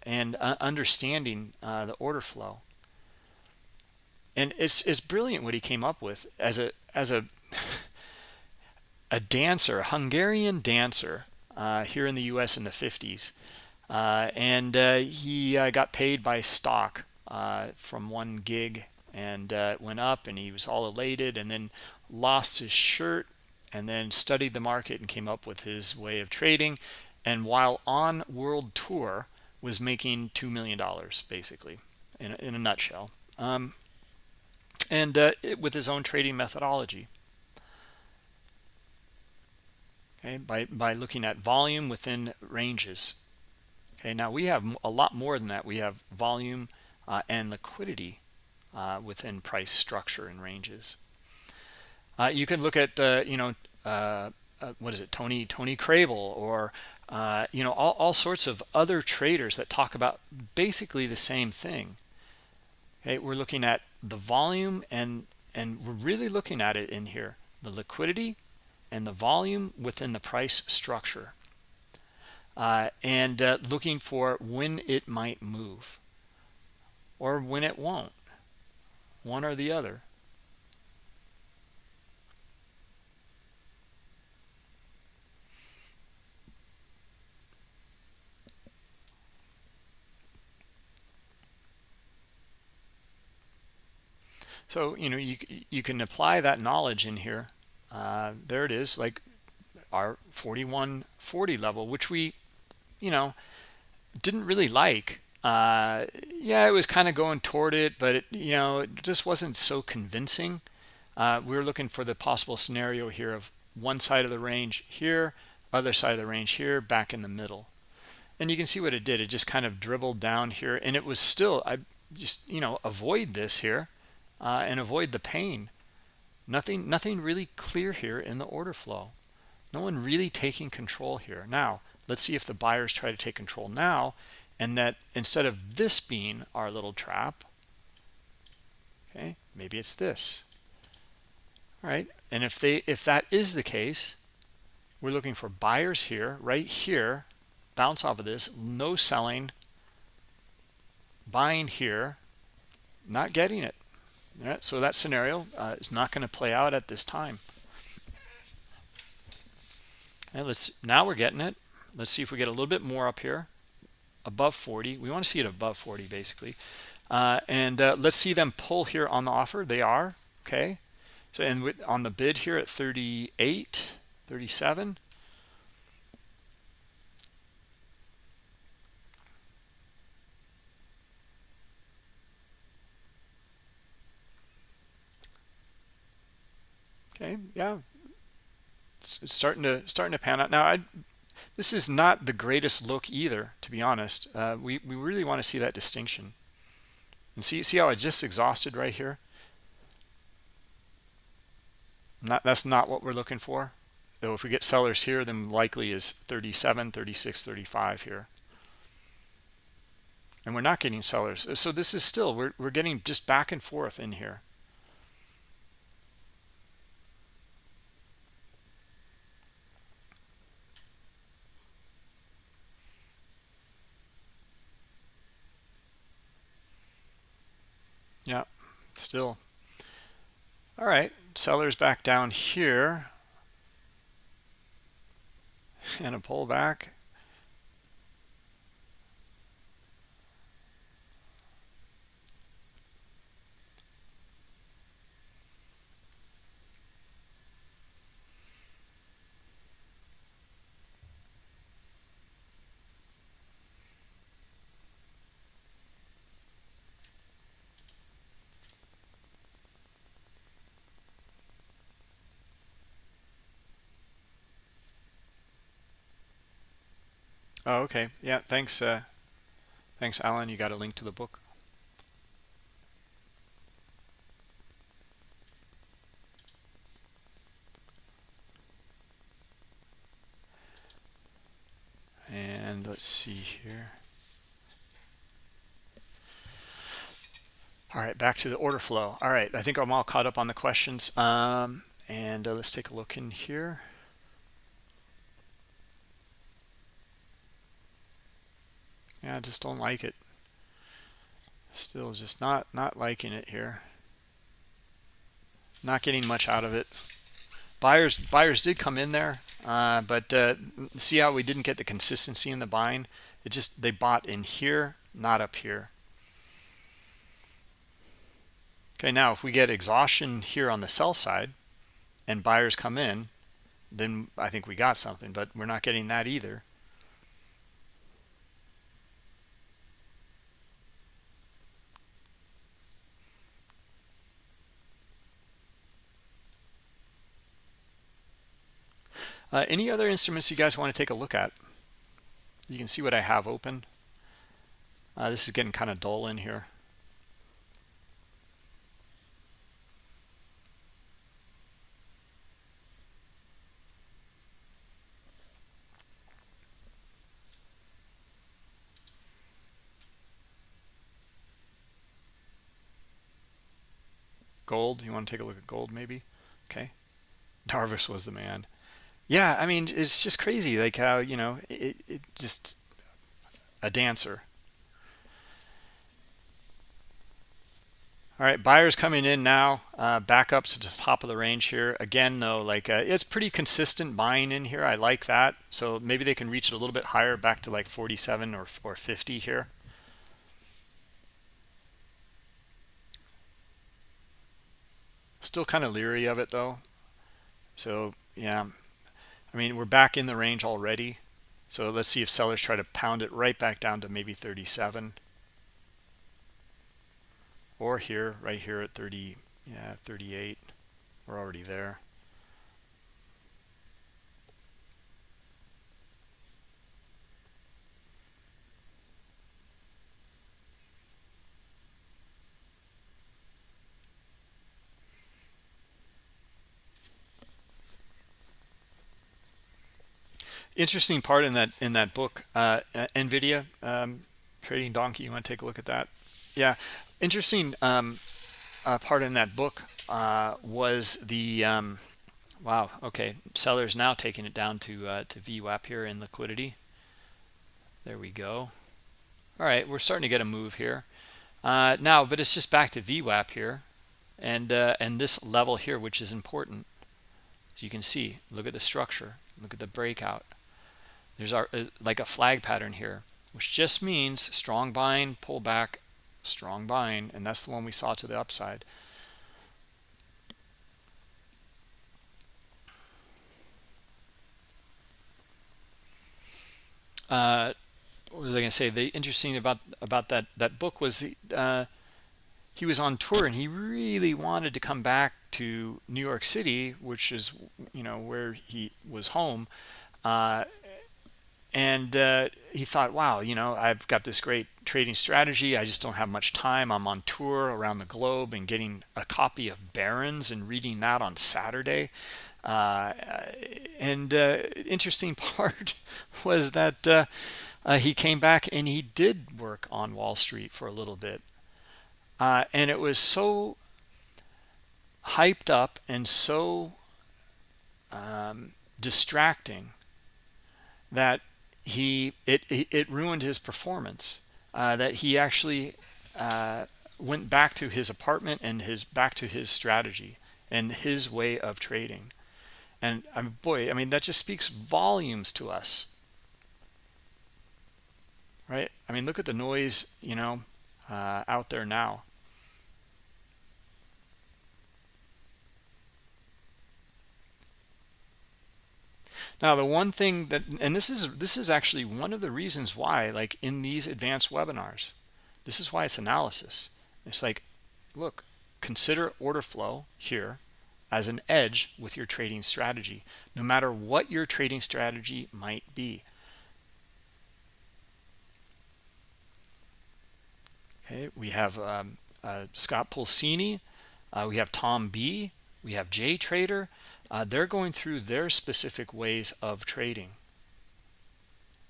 Speaker 1: and understanding the order flow, and it's brilliant what he came up with as a a dancer, a Hungarian dancer, here in the U.S. in the 50s, and he got paid by stock from one gig, and it went up, and he was all elated, and then lost his shirt, and then studied the market and came up with his way of trading, and while on world tour was making $2 million basically, in a nutshell, and with his own trading methodology. Okay, by looking at volume within ranges. Okay, now we have a lot more than that. We have volume and liquidity within price structure and ranges. You can look at what is it, Tony Crable, or all sorts of other traders that talk about basically the same thing. Okay, we're looking at the volume, and we're really looking at it in here, the liquidity and the volume within the price structure, and looking for when it might move or when it won't, one or the other. So you can apply that knowledge in here. There it is, like our 4140 level, which we didn't really like. Yeah, it was kind of going toward it, but it just wasn't so convincing. We were looking for the possible scenario here of one side of the range here, other side of the range here, back in the middle. And you can see what it did. It just kind of dribbled down here, and it was still, I just avoid this here, and avoid the pain. Nothing really clear here in the order flow. No one really taking control here. Now let's see if the buyers try to take control now, and that instead of this being our little trap, okay, maybe it's this. All right, and if that is the case, we're looking for buyers here, right here, bounce off of this, no selling, buying here, not getting it. All right, so that scenario is not going to play out at this time. And now we're getting it. Let's see if we get a little bit more up here, above 40. We want to see it above 40 basically, and let's see them pull here on the offer. They are okay. So, and on the bid here at 38, 37. Okay, yeah, it's starting to pan out now. This is not the greatest look either, to be honest. We really want to see that distinction, and see how I just exhausted right here. That's not what we're looking for. So if we get sellers here, then likely is 37, 36, 35 here. And we're not getting sellers. So this is still, we're getting just back and forth in here. Yeah, still. All right, sellers back down here. And a pullback. Oh, okay. Yeah, thanks. Thanks, Alan. You got a link to the book. And let's see here. All right, back to the order flow. All right, I think I'm all caught up on the questions. And let's take a look in here. Yeah, I just don't like it. Still just not liking it here. Not getting much out of it. Buyers did come in there, but see how we didn't get the consistency in the buying? They bought in here, not up here. Okay, now if we get exhaustion here on the sell side and buyers come in, then I think we got something, but we're not getting that either. Any other instruments you guys want to take a look at? You can see what I have open. This is getting kind of dull in here. Gold, you want to take a look at gold maybe? Okay. Darvis was the man. Yeah, I mean, it's just crazy, like how, it just a dancer. All right, buyers coming in now, back up to the top of the range here. Again, though, like it's pretty consistent buying in here. I like that. So maybe they can reach it a little bit higher, back to like 47 or 50 here. Still kind of leery of it, though. So, yeah, I mean, we're back in the range already. So let's see if sellers try to pound it right back down to maybe 37. Or here, right here at 30, yeah, 38. We're already there. Interesting part in that book, NVIDIA Trading Donkey. You want to take a look at that? Yeah, interesting part in that book was the wow. Okay, sellers now taking it down to VWAP here in liquidity. There we go. All right, we're starting to get a move here now, but it's just back to VWAP here, and this level here, which is important. As you can see, look at the structure, look at the breakout. There's our like a flag pattern here, which just means strong buying, pull back, strong buying, and that's the one we saw to the upside. What was I going to say? The interesting about that book was he was on tour and he really wanted to come back to New York City, which is where he was home. And he thought, wow, I've got this great trading strategy. I just don't have much time. I'm on tour around the globe and getting a copy of Barron's and reading that on Saturday. uh, and interesting part was that he came back and he did work on Wall Street for a little bit, and it was so hyped up and so distracting that it ruined his performance, that he actually went back to his apartment and back to his strategy and his way of trading. And boy, I mean, that just speaks volumes to us, right? I mean, look at the noise, out there now. Now, the one thing that, and this is actually one of the reasons why, like in these advanced webinars, this is why it's analysis. It's like, look, consider order flow here as an edge with your trading strategy, no matter what your trading strategy might be. Okay, we have Scott Pulcini, we have Tom B, we have Jay Trader. They're going through their specific ways of trading,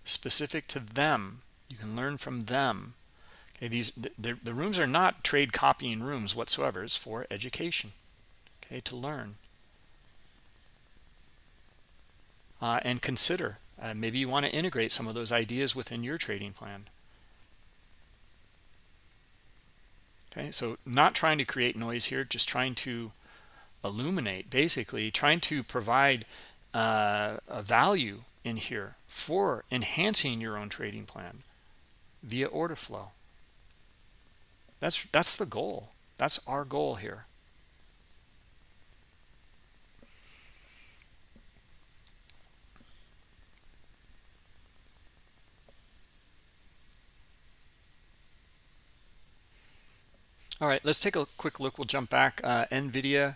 Speaker 1: specific to them. You can learn from them. Okay, the rooms are not trade copying rooms whatsoever. It's for education, okay, to learn and consider. Maybe you want to integrate some of those ideas within your trading plan. Okay, so not trying to create noise here, just trying to illuminate, basically trying to provide a value in here for enhancing your own trading plan via order flow. That's the goal. That's our goal here. All right, let's take a quick look. We'll jump back. NVIDIA.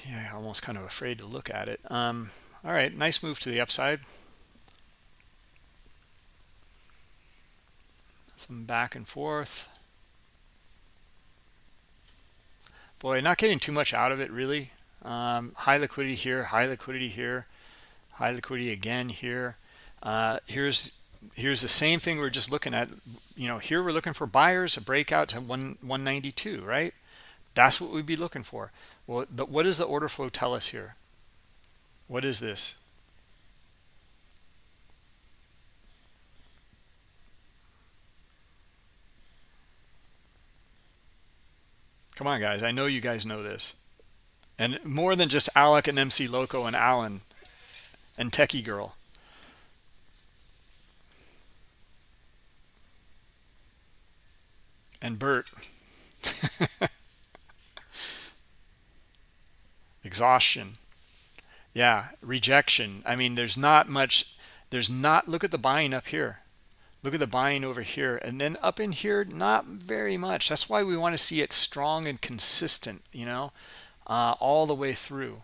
Speaker 1: Yeah, almost kind of afraid to look at it. All right, nice move to the upside. Some back and forth. Boy, not getting too much out of it, really. High liquidity here, high liquidity here, high liquidity again here. Here's the same thing we're just looking at. Here we're looking for buyers, a breakout to 192, right? That's what we'd be looking for. Well, what does the order flow tell us here? What is this? Come on, guys. I know you guys know this. And more than just Alec and MC Loco and Alan and Techie Girl. And Bert. Exhaustion. Yeah, rejection. I mean, there's not much. Look at the buying up here. Look at the buying over here. And then up in here, not very much. That's why we want to see it strong and consistent, all the way through.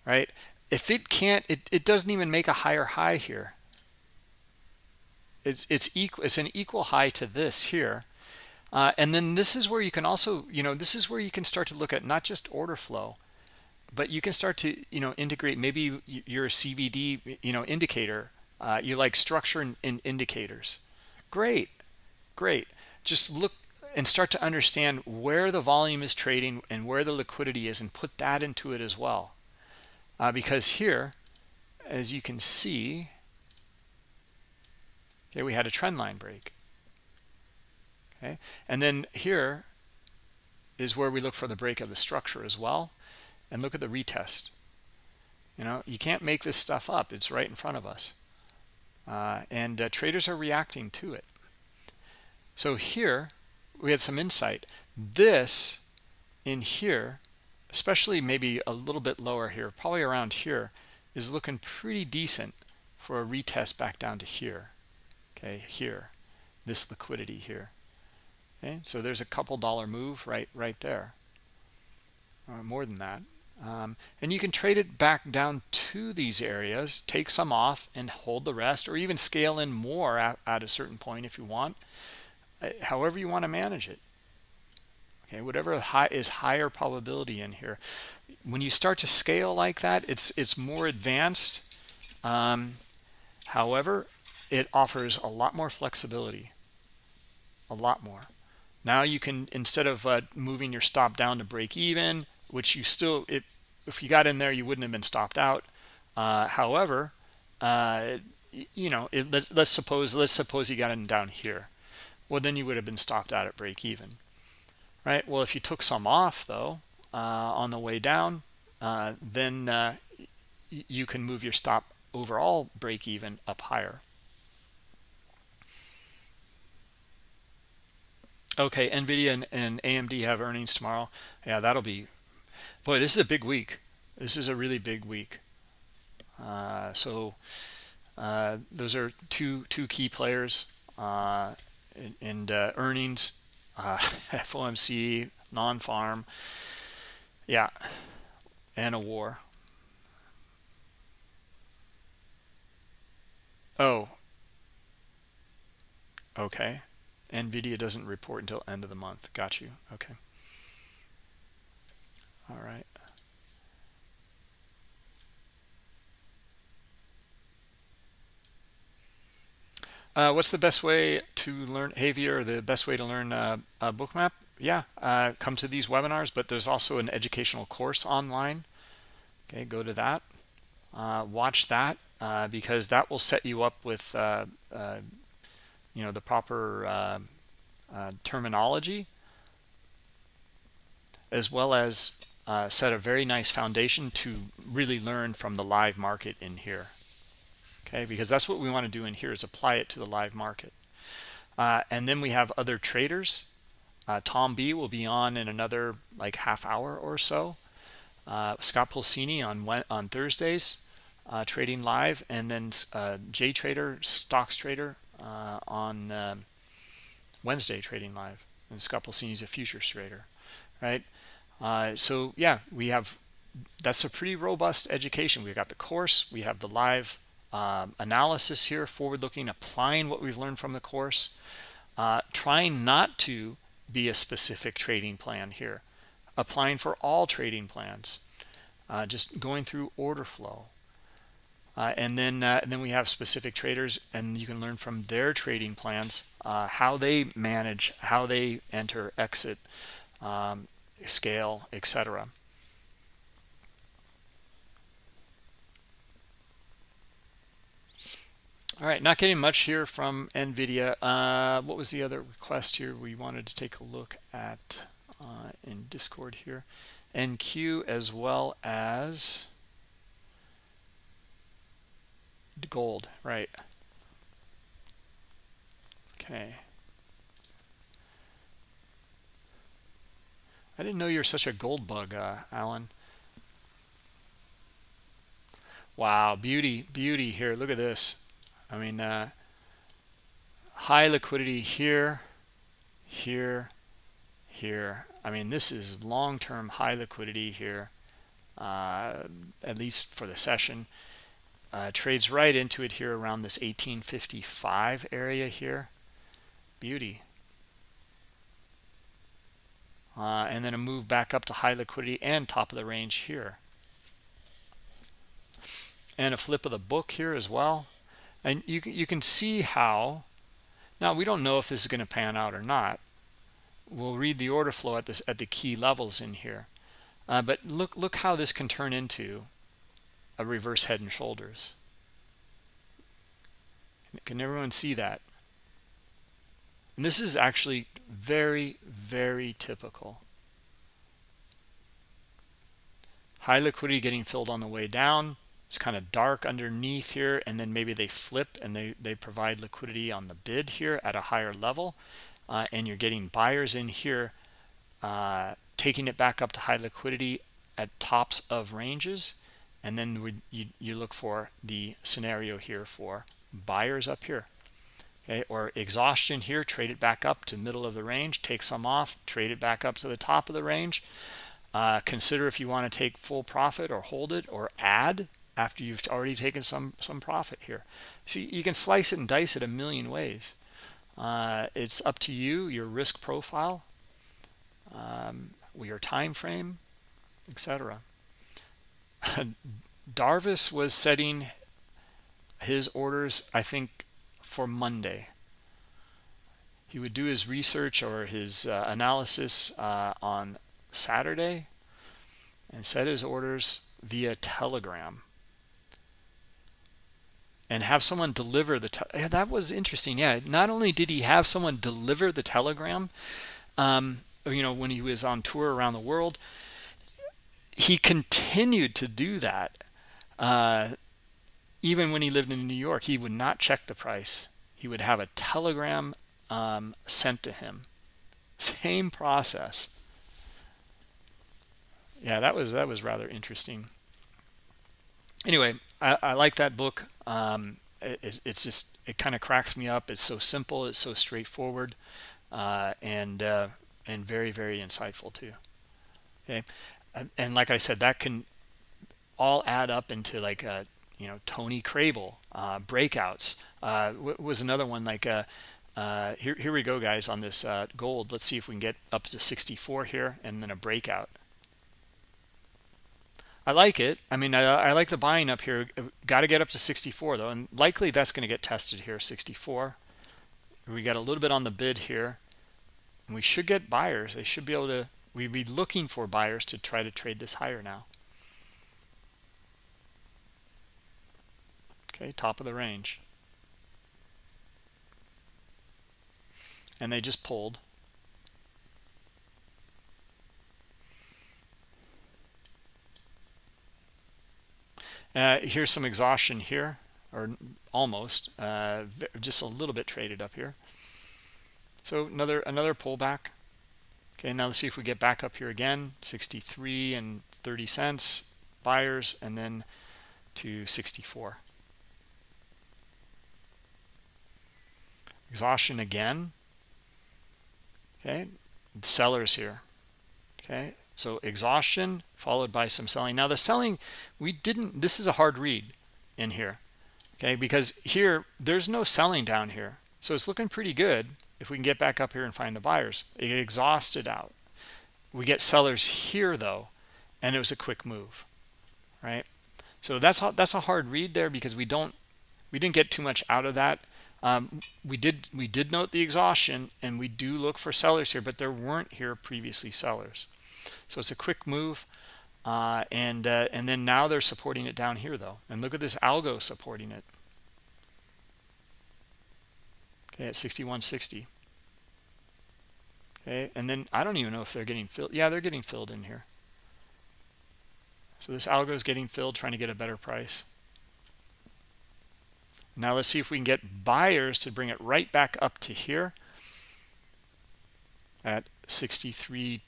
Speaker 1: Right? If it can't, it doesn't even make a higher high here. It's an equal high to this here. And then this is where you can also, this is where you can start to look at not just order flow, but you can start to, integrate maybe your CVD, indicator. You like structure and indicators. Great. Just look and start to understand where the volume is trading and where the liquidity is and put that into it as well. Because here, as you can see, okay, we had a trend line break. Okay, and then here is where we look for the break of the structure as well. And look at the retest. You can't make this stuff up. It's right in front of us. And traders are reacting to it. So here we had some insight. This in here, especially maybe a little bit lower here, probably around here, is looking pretty decent for a retest back down to here. Okay, here, this liquidity here. Okay, so there's a couple dollar move right there, more than that. And you can trade it back down to these areas, take some off and hold the rest, or even scale in more at a certain point if you want, however you want to manage it. Okay, whatever high is higher probability in here. When you start to scale like that, it's more advanced. However, it offers a lot more flexibility, a lot more. Now you can, instead of moving your stop down to break even, which you still, if you got in there, you wouldn't have been stopped out. However, you know, let's suppose you got in down here. Well, then you would have been stopped out at break even, right? Well, if you took some off though on the way down, then you can move your stop overall break even up higher. Okay, NVIDIA and AMD have earnings tomorrow. Yeah, that'll be, boy, this is a big week. This is a really big week. So those are two key players and earnings, FOMC, non-farm, yeah, and a war. Oh, okay. NVIDIA doesn't report until end of the month. Got you. Okay. All right. What's the best way to learn Javier, or the best way to learn Bookmap? Yeah, come to these webinars, but there's also an educational course online. Okay, go to that. Watch that because that will set you up with you know, the proper terminology, as well as set a very nice foundation to really learn from the live market in here. Okay, because that's what we want to do in here, is apply it to the live market. And then we have other traders. Tom B will be on in another like half hour or so. Scott Pulcini on Thursdays, trading live, and then J Trader, stocks trader on Wednesday, trading live. And Scott Pulcini is a futures trader, right? So yeah, we have, that's a pretty robust education. We've got the course, we have the live analysis here, forward looking, applying what we've learned from the course, trying not to be a specific trading plan here, applying for all trading plans, just going through order flow, and then we have specific traders, and you can learn from their trading plans, how they manage, how they enter, exit, scale, etc. All right, not getting much here from NVIDIA. What was the other request here we wanted to take a look at in Discord here? NQ, as well as gold, right? Okay. I didn't know you're such a gold bug, Alan. Wow, beauty here. Look at this. I mean, high liquidity here, here, here. I mean, this is long-term high liquidity here, at least for the session. Trades right into it here around this 1855 area here. Beauty. And then a move back up to high liquidity and top of the range here. And a flip of the book here as well. And you can see how, now we don't know if this is going to pan out or not. We'll read the order flow at the key levels in here. But look how this can turn into a reverse head and shoulders. Can everyone see that? And this is actually very, very typical. High liquidity getting filled on the way down. It's kind of dark underneath here, and then maybe they flip and they provide liquidity on the bid here at a higher level, and you're getting buyers in here taking it back up to high liquidity at tops of ranges, and then you look for the scenario here for buyers up here, okay, or exhaustion here, trade it back up to middle of the range, take some off, trade it back up to the top of the range. Consider if you want to take full profit or hold it or add after you've already taken some profit here. See, you can slice it and dice it a million ways. It's up to you, your risk profile. your time frame, etc. Darvis was setting his orders, I think, for Monday. He would do his research or his analysis on Saturday and set his orders via Telegram and have someone deliver the yeah, that was interesting. Yeah, not only did he have someone deliver the telegram, when he was on tour around the world, he continued to do that. Even when he lived in New York, he would not check the price. He would have a telegram sent to him. Same process. Yeah, that was rather interesting. Anyway, I like that book. It's just, it kind of cracks me up. It's so simple, it's so straightforward, and very, very insightful too. Okay, and like I said, that can all add up into like Tony Crable breakouts. Was another one like here we go, guys, on this gold. Let's see if we can get up to 64 here and then a breakout. I like it. I mean, I like the buying up here. Got to get up to 64 though, and likely that's going to get tested here. 64. We got a little bit on the bid here, and we should get buyers. They should be able to. We'd be looking for buyers to try to trade this higher now. Okay, top of the range, and they just pulled. Here's some exhaustion here, or almost, just a little bit traded up here. So another pullback. Okay, now let's see if we get back up here again. 63 and 30 cents buyers, and then to 64. Exhaustion again. Okay, sellers here. Okay, so exhaustion followed by some selling. Now the selling, this is a hard read in here, okay, because here there's no selling down here, so it's looking pretty good. If we can get back up here and find the buyers, it exhausted out. We get sellers here though, and it was a quick move, right? So that's a hard read there, because we didn't get too much out of that. We did note the exhaustion, and we do look for sellers here, but there weren't here previously sellers. So it's a quick move, and then now they're supporting it down here though, and look at this algo supporting it. Okay, at 61.60. Okay, and then I don't even know if they're getting filled. Yeah, they're getting filled in here. So this algo is getting filled, trying to get a better price. Now let's see if we can get buyers to bring it right back up to here at 63.20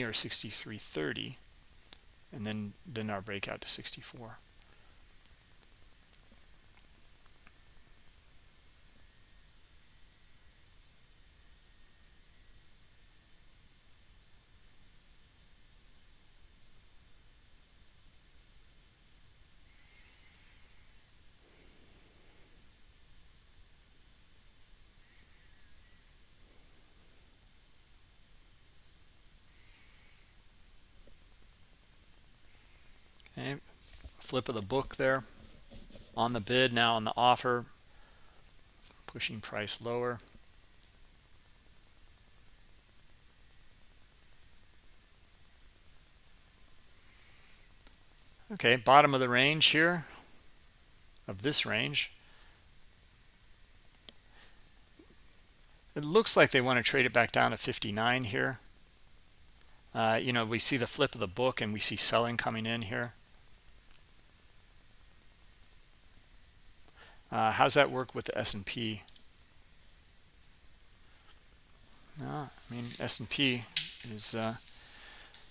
Speaker 1: or 63.30, and then our breakout to 64. Okay, flip of the book there on the bid, now on the offer, pushing price lower. Okay, bottom of the range here, of this range. It looks like they want to trade it back down to 59 here. We see the flip of the book, and we see selling coming in here. How's that work with the S&P? I mean, S&P is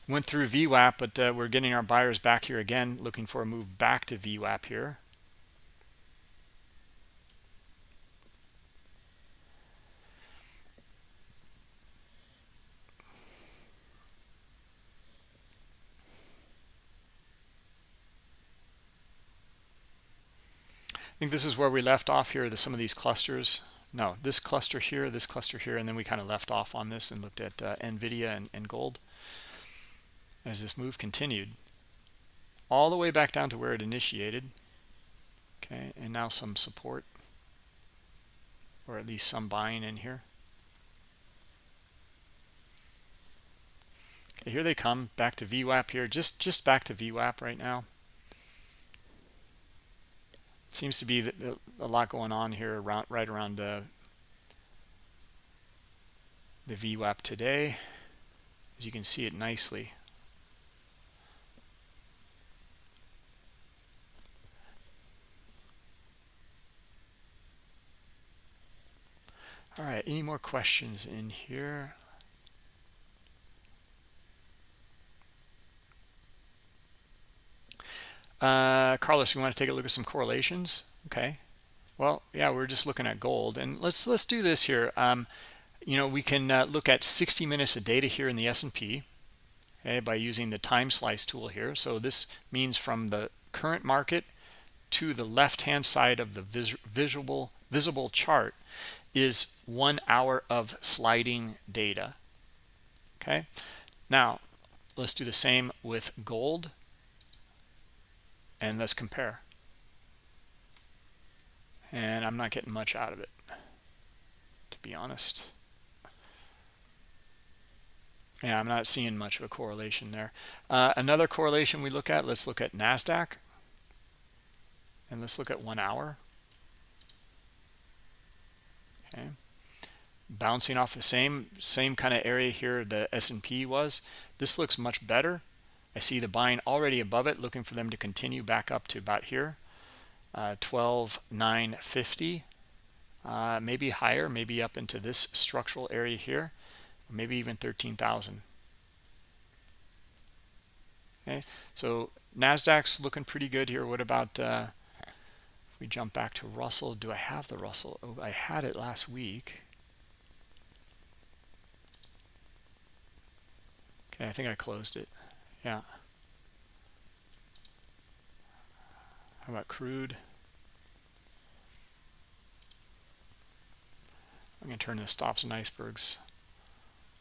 Speaker 1: went through VWAP, but we're getting our buyers back here again, looking for a move back to VWAP here. I think this is where we left off here, some of these clusters no, this cluster here, and then we kind of left off on this and looked at NVIDIA and gold. As this move continued all the way back down to where it initiated, okay, and now some support, or at least some buying in here. Okay, here they come back to VWAP here, just back to VWAP right now. It seems to be a lot going on here right around the VWAP today, as you can see it nicely. All right, any more questions in here? Carlos, you want to take a look at some correlations? Okay. Well, yeah, we're just looking at gold, and let's do this here. You know, we can look at 60 minutes of data here in the S&P, okay, by using the time slice tool here. So this means from the current market to the left-hand side of the visible chart is 1 hour of sliding data. Okay, now let's do the same with gold, and let's compare. And I'm not getting much out of it, to be honest. Yeah, I'm not seeing much of a correlation there. Another correlation we look at, let's look at NASDAQ, and let's look at 1 hour. Okay, bouncing off the same kind of area here the S&P was. This looks much better. I see the buying already above it, looking for them to continue back up to about here, 12,950, maybe higher, maybe up into this structural area here, or maybe even 13,000. Okay, so NASDAQ's looking pretty good here. What about if we jump back to Russell? Do I have the Russell? Oh, I had it last week. Okay, I think I closed it. Yeah. How about crude? I'm going to turn the stops and icebergs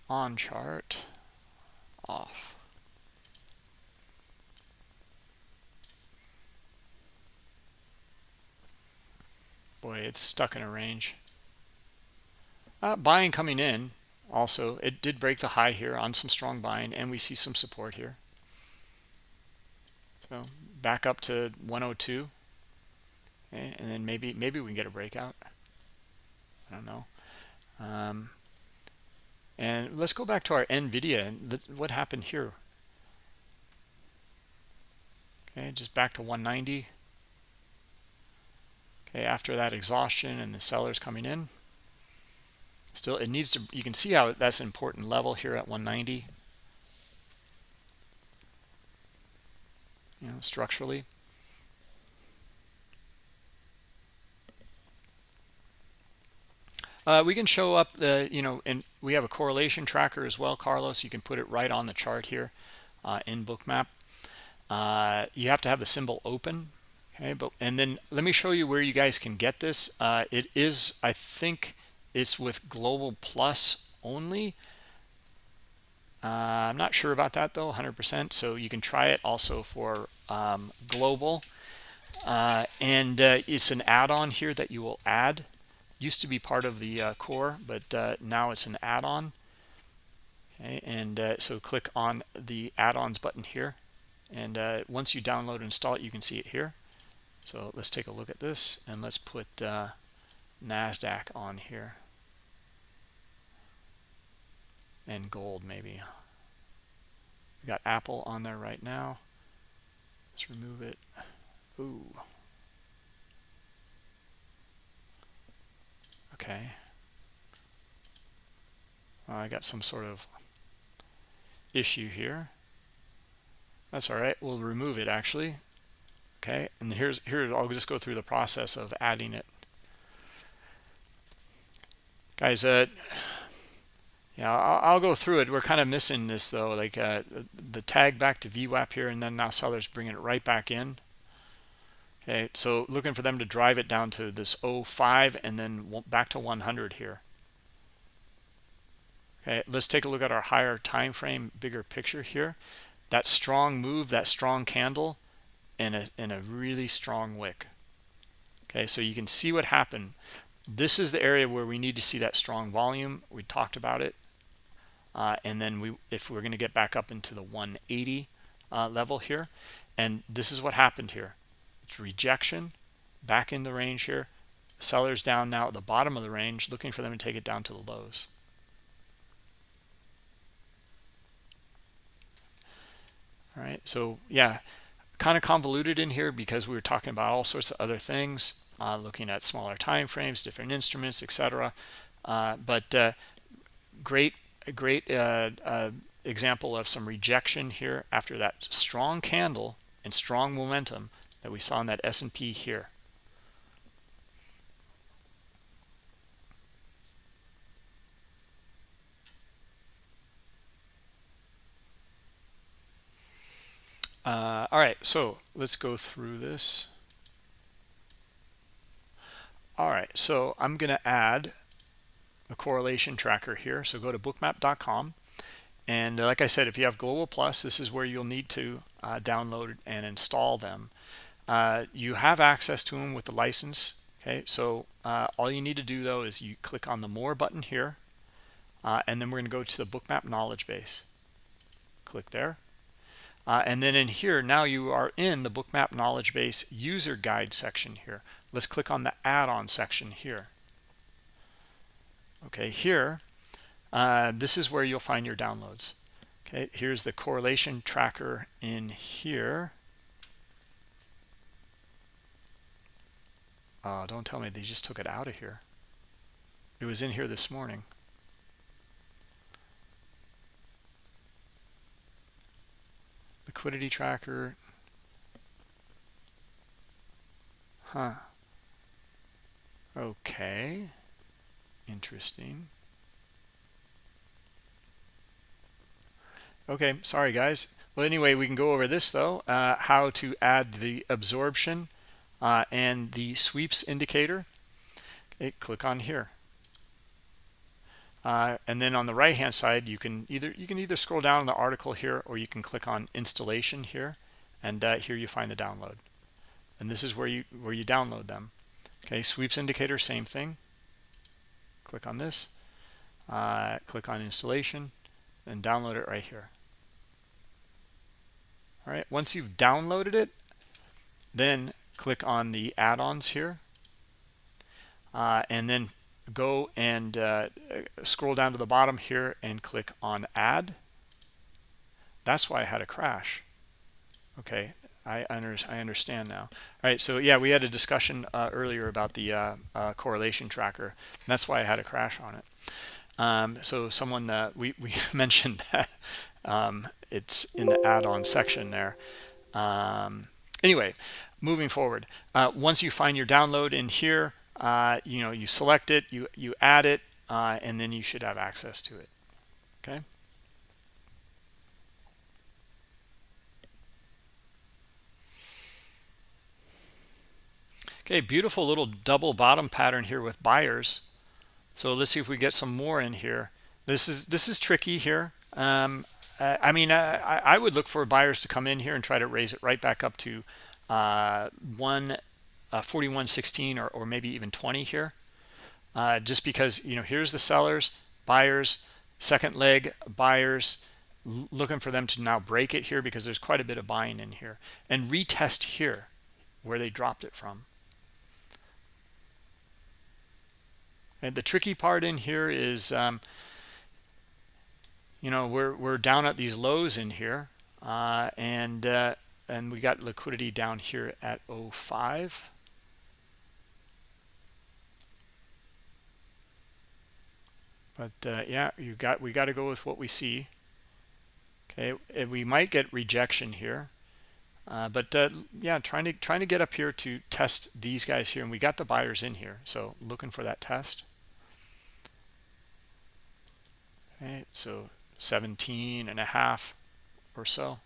Speaker 1: on chart off. Boy, it's stuck in a range. Buying coming in. Also, it did break the high here on some strong buying, and we see some support here. So back up to 102, okay, and then maybe we can get a breakout. I don't know. And let's go back to our NVIDIA and what happened here. Okay, just back to 190. Okay, after that exhaustion and the sellers coming in. Still, it needs to, you can see how that's an important level here at 190. You know, structurally. We can show up the, you know, and we have a correlation tracker as well, Carlos. You can put it right on the chart here in Bookmap. You have to have the symbol open. Okay, and then let me show you where you guys can get this. It is, I think it's with Global Plus only. I'm not sure about that though, 100%. So you can try it also for Global. And it's an add-on here that you will add. Used to be part of the core, but now it's an add-on. Okay, and so click on the add-ons button here. And once you download and install it, you can see it here. So let's take a look at this, and let's put NASDAQ on here. And gold maybe. We got Apple on there right now. Let's remove it. Ooh. Okay. I got some sort of issue here. That's all right. We'll remove it actually. Okay, and here I'll just go through the process of adding it. Guys, yeah, I'll go through it. We're kind of missing this though, like the tag back to VWAP here, and then now sellers bringing it right back in. Okay, so looking for them to drive it down to this 05 and then back to 100 here. Okay, let's take a look at our higher time frame, bigger picture here. That strong move, that strong candle, and a really strong wick. Okay, so you can see what happened. This is the area where we need to see that strong volume. We talked about it. And then if we're going to get back up into the 180 level here, and this is what happened here. It's rejection, back in the range here. Sellers down now at the bottom of the range, looking for them to take it down to the lows. All right, so yeah, kind of convoluted in here because we were talking about all sorts of other things, looking at smaller time frames, different instruments, etc. But great example of some rejection here after that strong candle and strong momentum that we saw in that S&P here. All right, so let's go through this. All right, so I'm going to add the correlation tracker here. So go to bookmap.com. And like I said, if you have Global Plus, this is where you'll need to download and install them. You have access to them with the license. Okay, so all you need to do, though, is you click on the More button here. And then we're going to go to the Bookmap knowledge base. Click there. And then in here, now you are in the Bookmap knowledge base user guide section here. Let's click on the add-on section here. Okay, here, this is where you'll find your downloads. Okay, here's the correlation tracker in here. Don't tell me they just took it out of here. It was in here this morning. Liquidity tracker. Huh. Okay. Interesting. Okay, sorry guys. Well, anyway, we can go over this though, how to add the absorption and the sweeps indicator. Okay, click on here. And then on the right hand side, you can either scroll down in the article here, or you can click on installation here, and here you find the download. And this is where you download them. Okay, sweeps indicator, same thing. Click on this, click on installation, and download it right here. All right, once you've downloaded it, then click on the add-ons here, and then go and scroll down to the bottom here and click on add. That's why I had a crash. Okay, I understand now. All right, so yeah, we had a discussion earlier about the correlation tracker. That's why I had a crash on it. So someone we mentioned that it's in the add-on section there. Anyway, moving forward, once you find your download in here, you select it, you add it, and then you should have access to it. Okay. Okay, beautiful little double bottom pattern here with buyers. So let's see if we get some more in here. This is tricky here. I mean, I would look for buyers to come in here and try to raise it right back up to 41.16 or maybe even 20 here. Just because, here's the sellers, buyers, second leg buyers, looking for them to now break it here because there's quite a bit of buying in here, and retest here where they dropped it from. And the tricky part in here is, we're down at these lows in here, and we got liquidity down here at 05. But yeah, we got to go with what we see. Okay, we might get rejection here, but yeah, trying to get up here to test these guys here, and we got the buyers in here, so looking for that test. Okay, so 17.5 or so.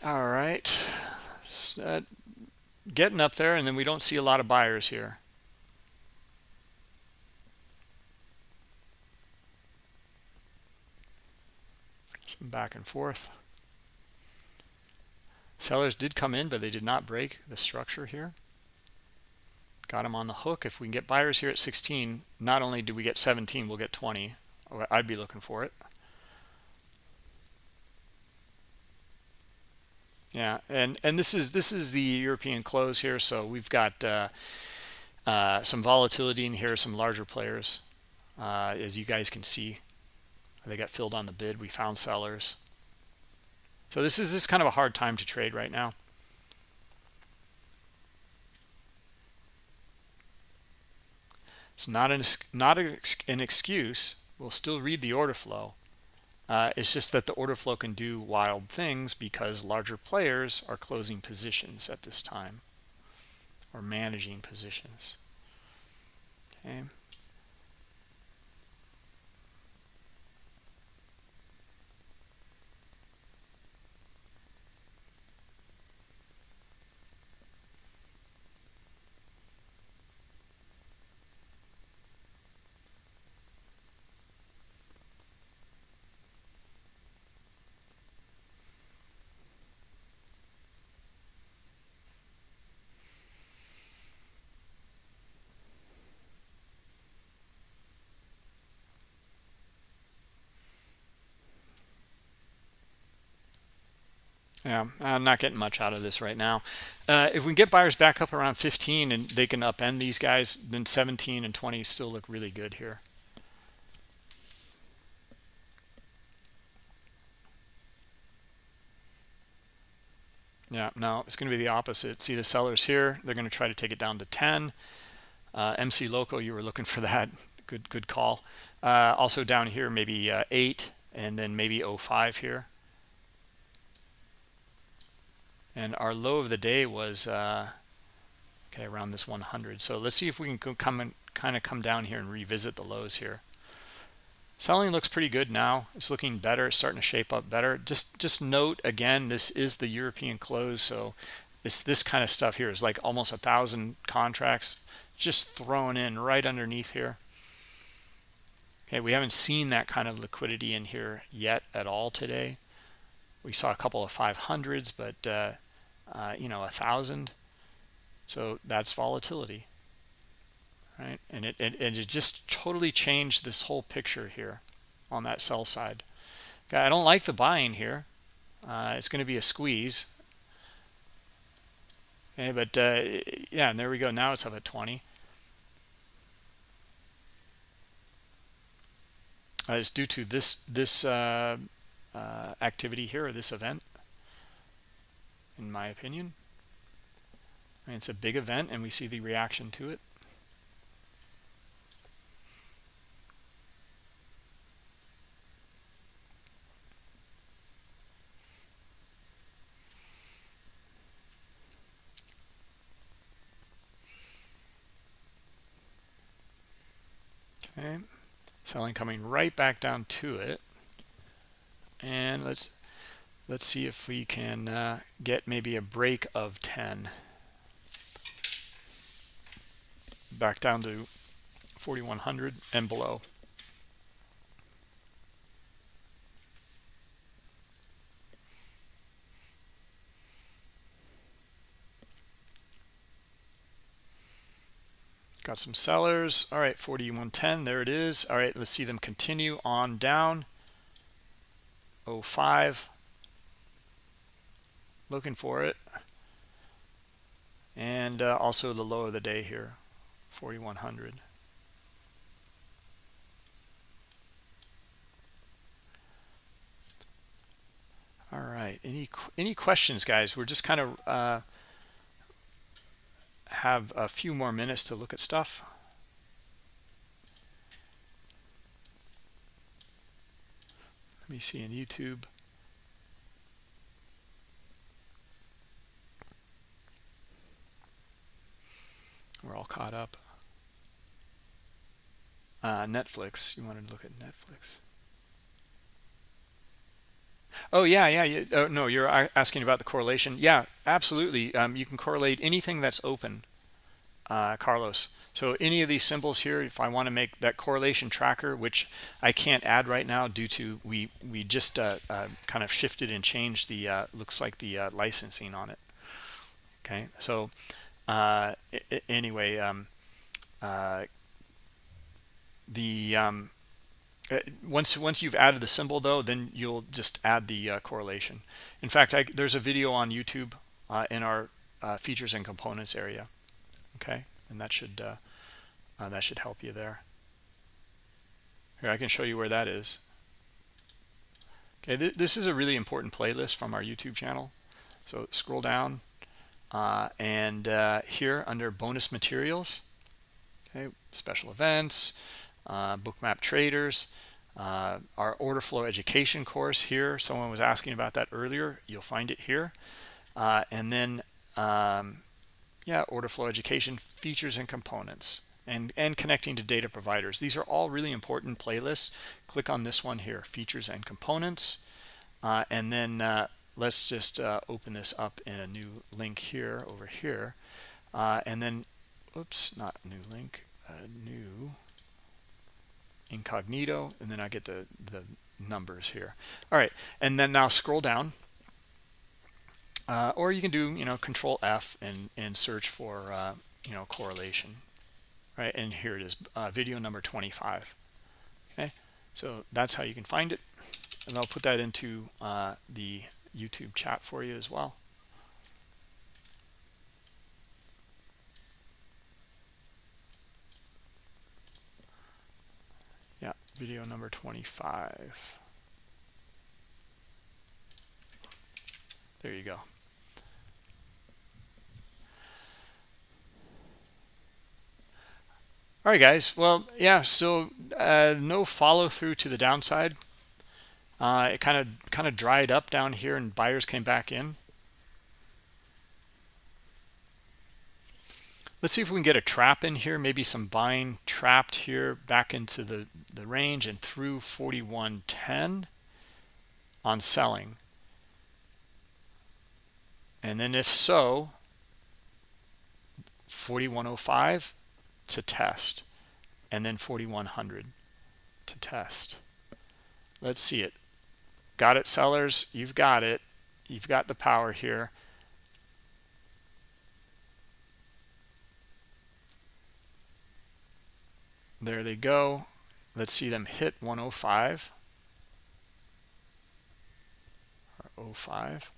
Speaker 1: All right. Getting up there, and then we don't see a lot of buyers here. Some back and forth. Sellers did come in, but they did not break the structure here. Got them on the hook. If we can get buyers here at 16, not only do we get 17, we'll get 20. I'd be looking for it. Yeah, and this is the European close here, so we've got some volatility in here, some larger players, as you guys can see. They got filled on the bid. We found sellers. So this is kind of a hard time to trade right now. It's not an excuse. We'll still read the order flow. It's just that the order flow can do wild things because larger players are closing positions at this time or managing positions. Okay. Yeah, I'm not getting much out of this right now. If we can get buyers back up around 15 and they can upend these guys, then 17 and 20 still look really good here. Yeah, no, it's going to be the opposite. See the sellers here, they're going to try to take it down to 10. MC Local, you were looking for that. Good call. Also down here, maybe 8, and then maybe 05 here. And our low of the day was okay, around this 100. So let's see if we can come down here and revisit the lows here. Selling looks pretty good now. It's looking better. It's starting to shape up better. Just note again, this is the European close, so this kind of stuff here is like almost 1,000 contracts just thrown in right underneath here. Okay, we haven't seen that kind of liquidity in here yet at all today. We saw a couple of 500s, but you know, 1,000. So that's volatility, right? And it just totally changed this whole picture here on that sell side. Okay, I don't like the buying here. It's going to be a squeeze. Okay, but yeah, and there we go. Now it's up at 20. It's due to this activity here, or this event, in my opinion. I mean, it's a big event, and we see the reaction to it. Okay, selling coming right back down to it, and let's see if we can get maybe a break of 10 back down to 4,100 and below. Got some sellers. All right, 41.10, there it is. All right, let's see them continue on down. 05, looking for it. And also the low of the day here, 4,100. All right, any questions, guys? We're just kind of have a few more minutes to look at stuff. Let me see in YouTube. We're all caught up. Netflix. You wanted to look at Netflix. Oh yeah, yeah. Oh, no, you're asking about the correlation. Yeah, absolutely. You can correlate anything that's open, Carlos. So any of these symbols here, if I want to make that correlation tracker, which I can't add right now due to we just kind of shifted and changed the looks like the licensing on it. Okay, so anyway, uh, the once you've added the symbol though, then you'll just add the correlation. In fact, there's a video on YouTube in our features and components area. Okay, and that should help you there. Here, I can show you where that is. Okay, this is a really important playlist from our YouTube channel. So scroll down and here under bonus materials, okay, special events, Bookmap traders, our order flow education course here. Someone was asking about that earlier. You'll find it here. And then, yeah, order flow education, features and components, and connecting to data providers. These are all really important playlists. Click on this one here, features and components. And then let's just open this up in a new link here over here. And then, oops, not a new link, new incognito, and then I get the numbers here. All right, and then now scroll down, or you can do Control F and search for correlation, right? And here it is, video number 25. Okay, so that's how you can find it, and I'll put that into the YouTube chat for you as well. Yeah, video number 25. There you go. All right, guys. Well, yeah, so no follow through to the downside. It kind of dried up down here and buyers came back in. Let's see if we can get a trap in here, maybe some buying trapped here back into the range and through 41.10 on selling. And then if so, 41.05 to test, and then 4100 to test. Let's see it. Got it, sellers? You've got it. You've got the power here. There they go. Let's see them hit 105 or 05.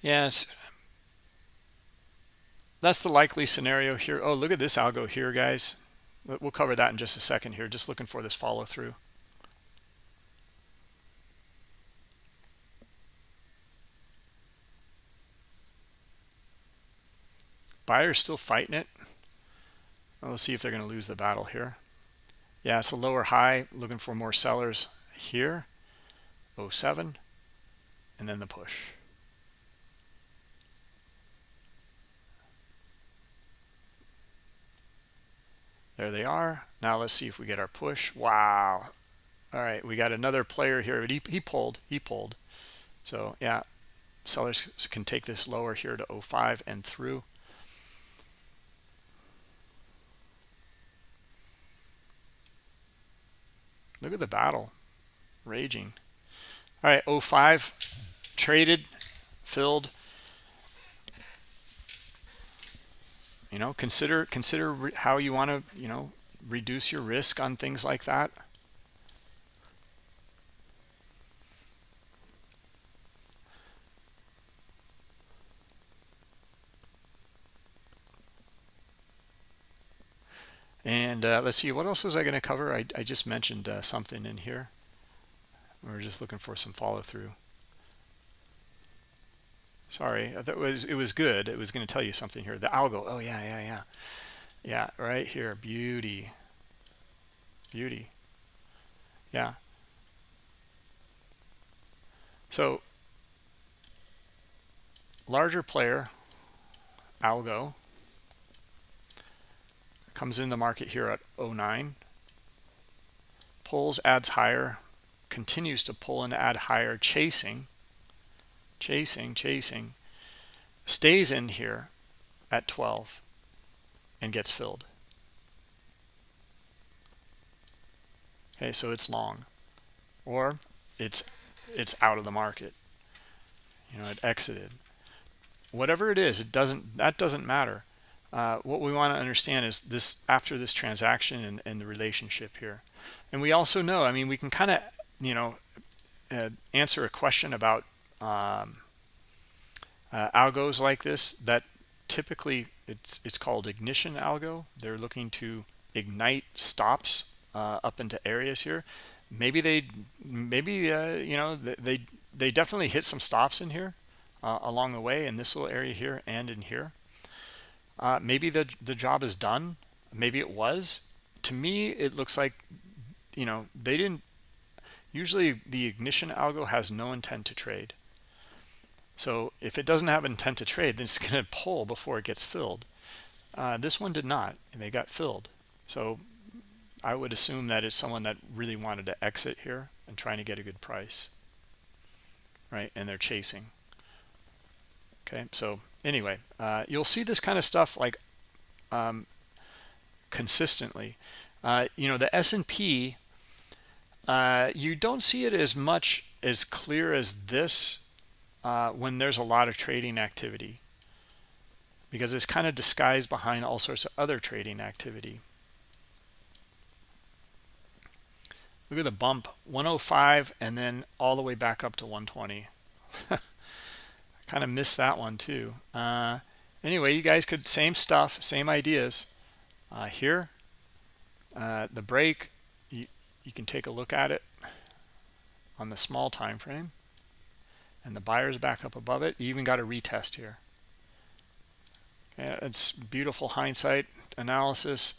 Speaker 1: Yes, that's the likely scenario here. Oh, look at this algo here, guys. We'll cover that in just a second here. Just looking for this follow through. Buyers still fighting it. Well, let's see if they're going to lose the battle here. Yeah, it's a lower high. Looking for more sellers here. 07. And then the push. There they are. Now let's see if we get our push. Wow. All right, we got another player here, but he pulled. So yeah, sellers can take this lower here to 05 and through. Look at the battle raging. All right, 05 traded, filled. Consider how you want to reduce your risk on things like that. And let's see, what else was I going to cover? I just mentioned something in here. We're just looking for some follow through. Sorry, I thought it was good. It was going to tell you something here. The algo. Oh yeah, right here. Beauty. Yeah. So larger player, algo, comes in the market here at 09, pulls, adds higher, continues to pull and add higher, chasing, stays in here at 12 and gets filled. Okay, so it's long, or it's out of the market. You know, it exited. Whatever it is, that doesn't matter. What we want to understand is this after this transaction and the relationship here. And we also know, I mean, we can kind of, you know, answer a question about algos like this that typically it's called ignition algo. They're looking to ignite stops up into areas here. Maybe you know, they definitely hit some stops in here along the way in this little area here and in here. Maybe the job is done. Maybe it was. To me, it looks like, you know, they didn't. Usually the ignition algo has no intent to trade. So if it doesn't have intent to trade, then it's going to pull before it gets filled. This one did not, and they got filled. So I would assume that it's someone that really wanted to exit here and trying to get a good price, right? And they're chasing. Okay, so anyway, you'll see this kind of stuff like consistently. You know, the S&P, you don't see it as much as clear as this when there's a lot of trading activity, because it's kind of disguised behind all sorts of other trading activity. Look at the bump, 105, and then all the way back up to 120. Kind of missed that one too. Anyway, you guys could, same stuff, same ideas. Here, the break, you can take a look at it on the small time frame, and the buyer's back up above it. You even got a retest here. Yeah, it's beautiful hindsight analysis.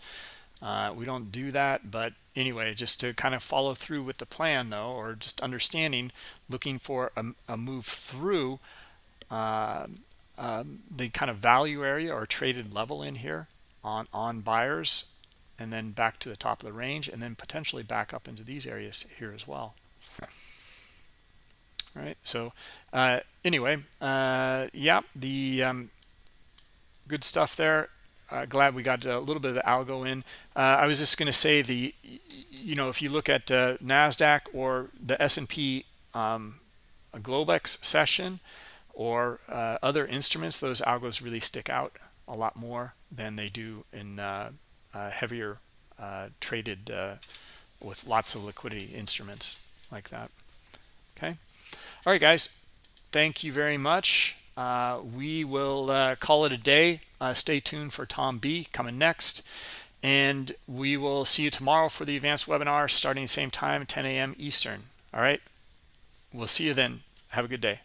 Speaker 1: We don't do that, but anyway, just to kind of follow through with the plan though, or just understanding, looking for a move through the kind of value area or traded level in here on buyers, and then back to the top of the range, and then potentially back up into these areas here as well. All right, so anyway, yeah, the good stuff there. Glad we got a little bit of the algo in. I was just going to say, you know, if you look at NASDAQ or the S&P Globex session or other instruments, those algos really stick out a lot more than they do in heavier traded with lots of liquidity instruments like that. Okay. All right, guys. Thank you very much. We will call it a day. Stay tuned for Tom B coming next. And we will see you tomorrow for the advanced webinar starting the same time, 10 a.m. Eastern. All right. We'll see you then. Have a good day.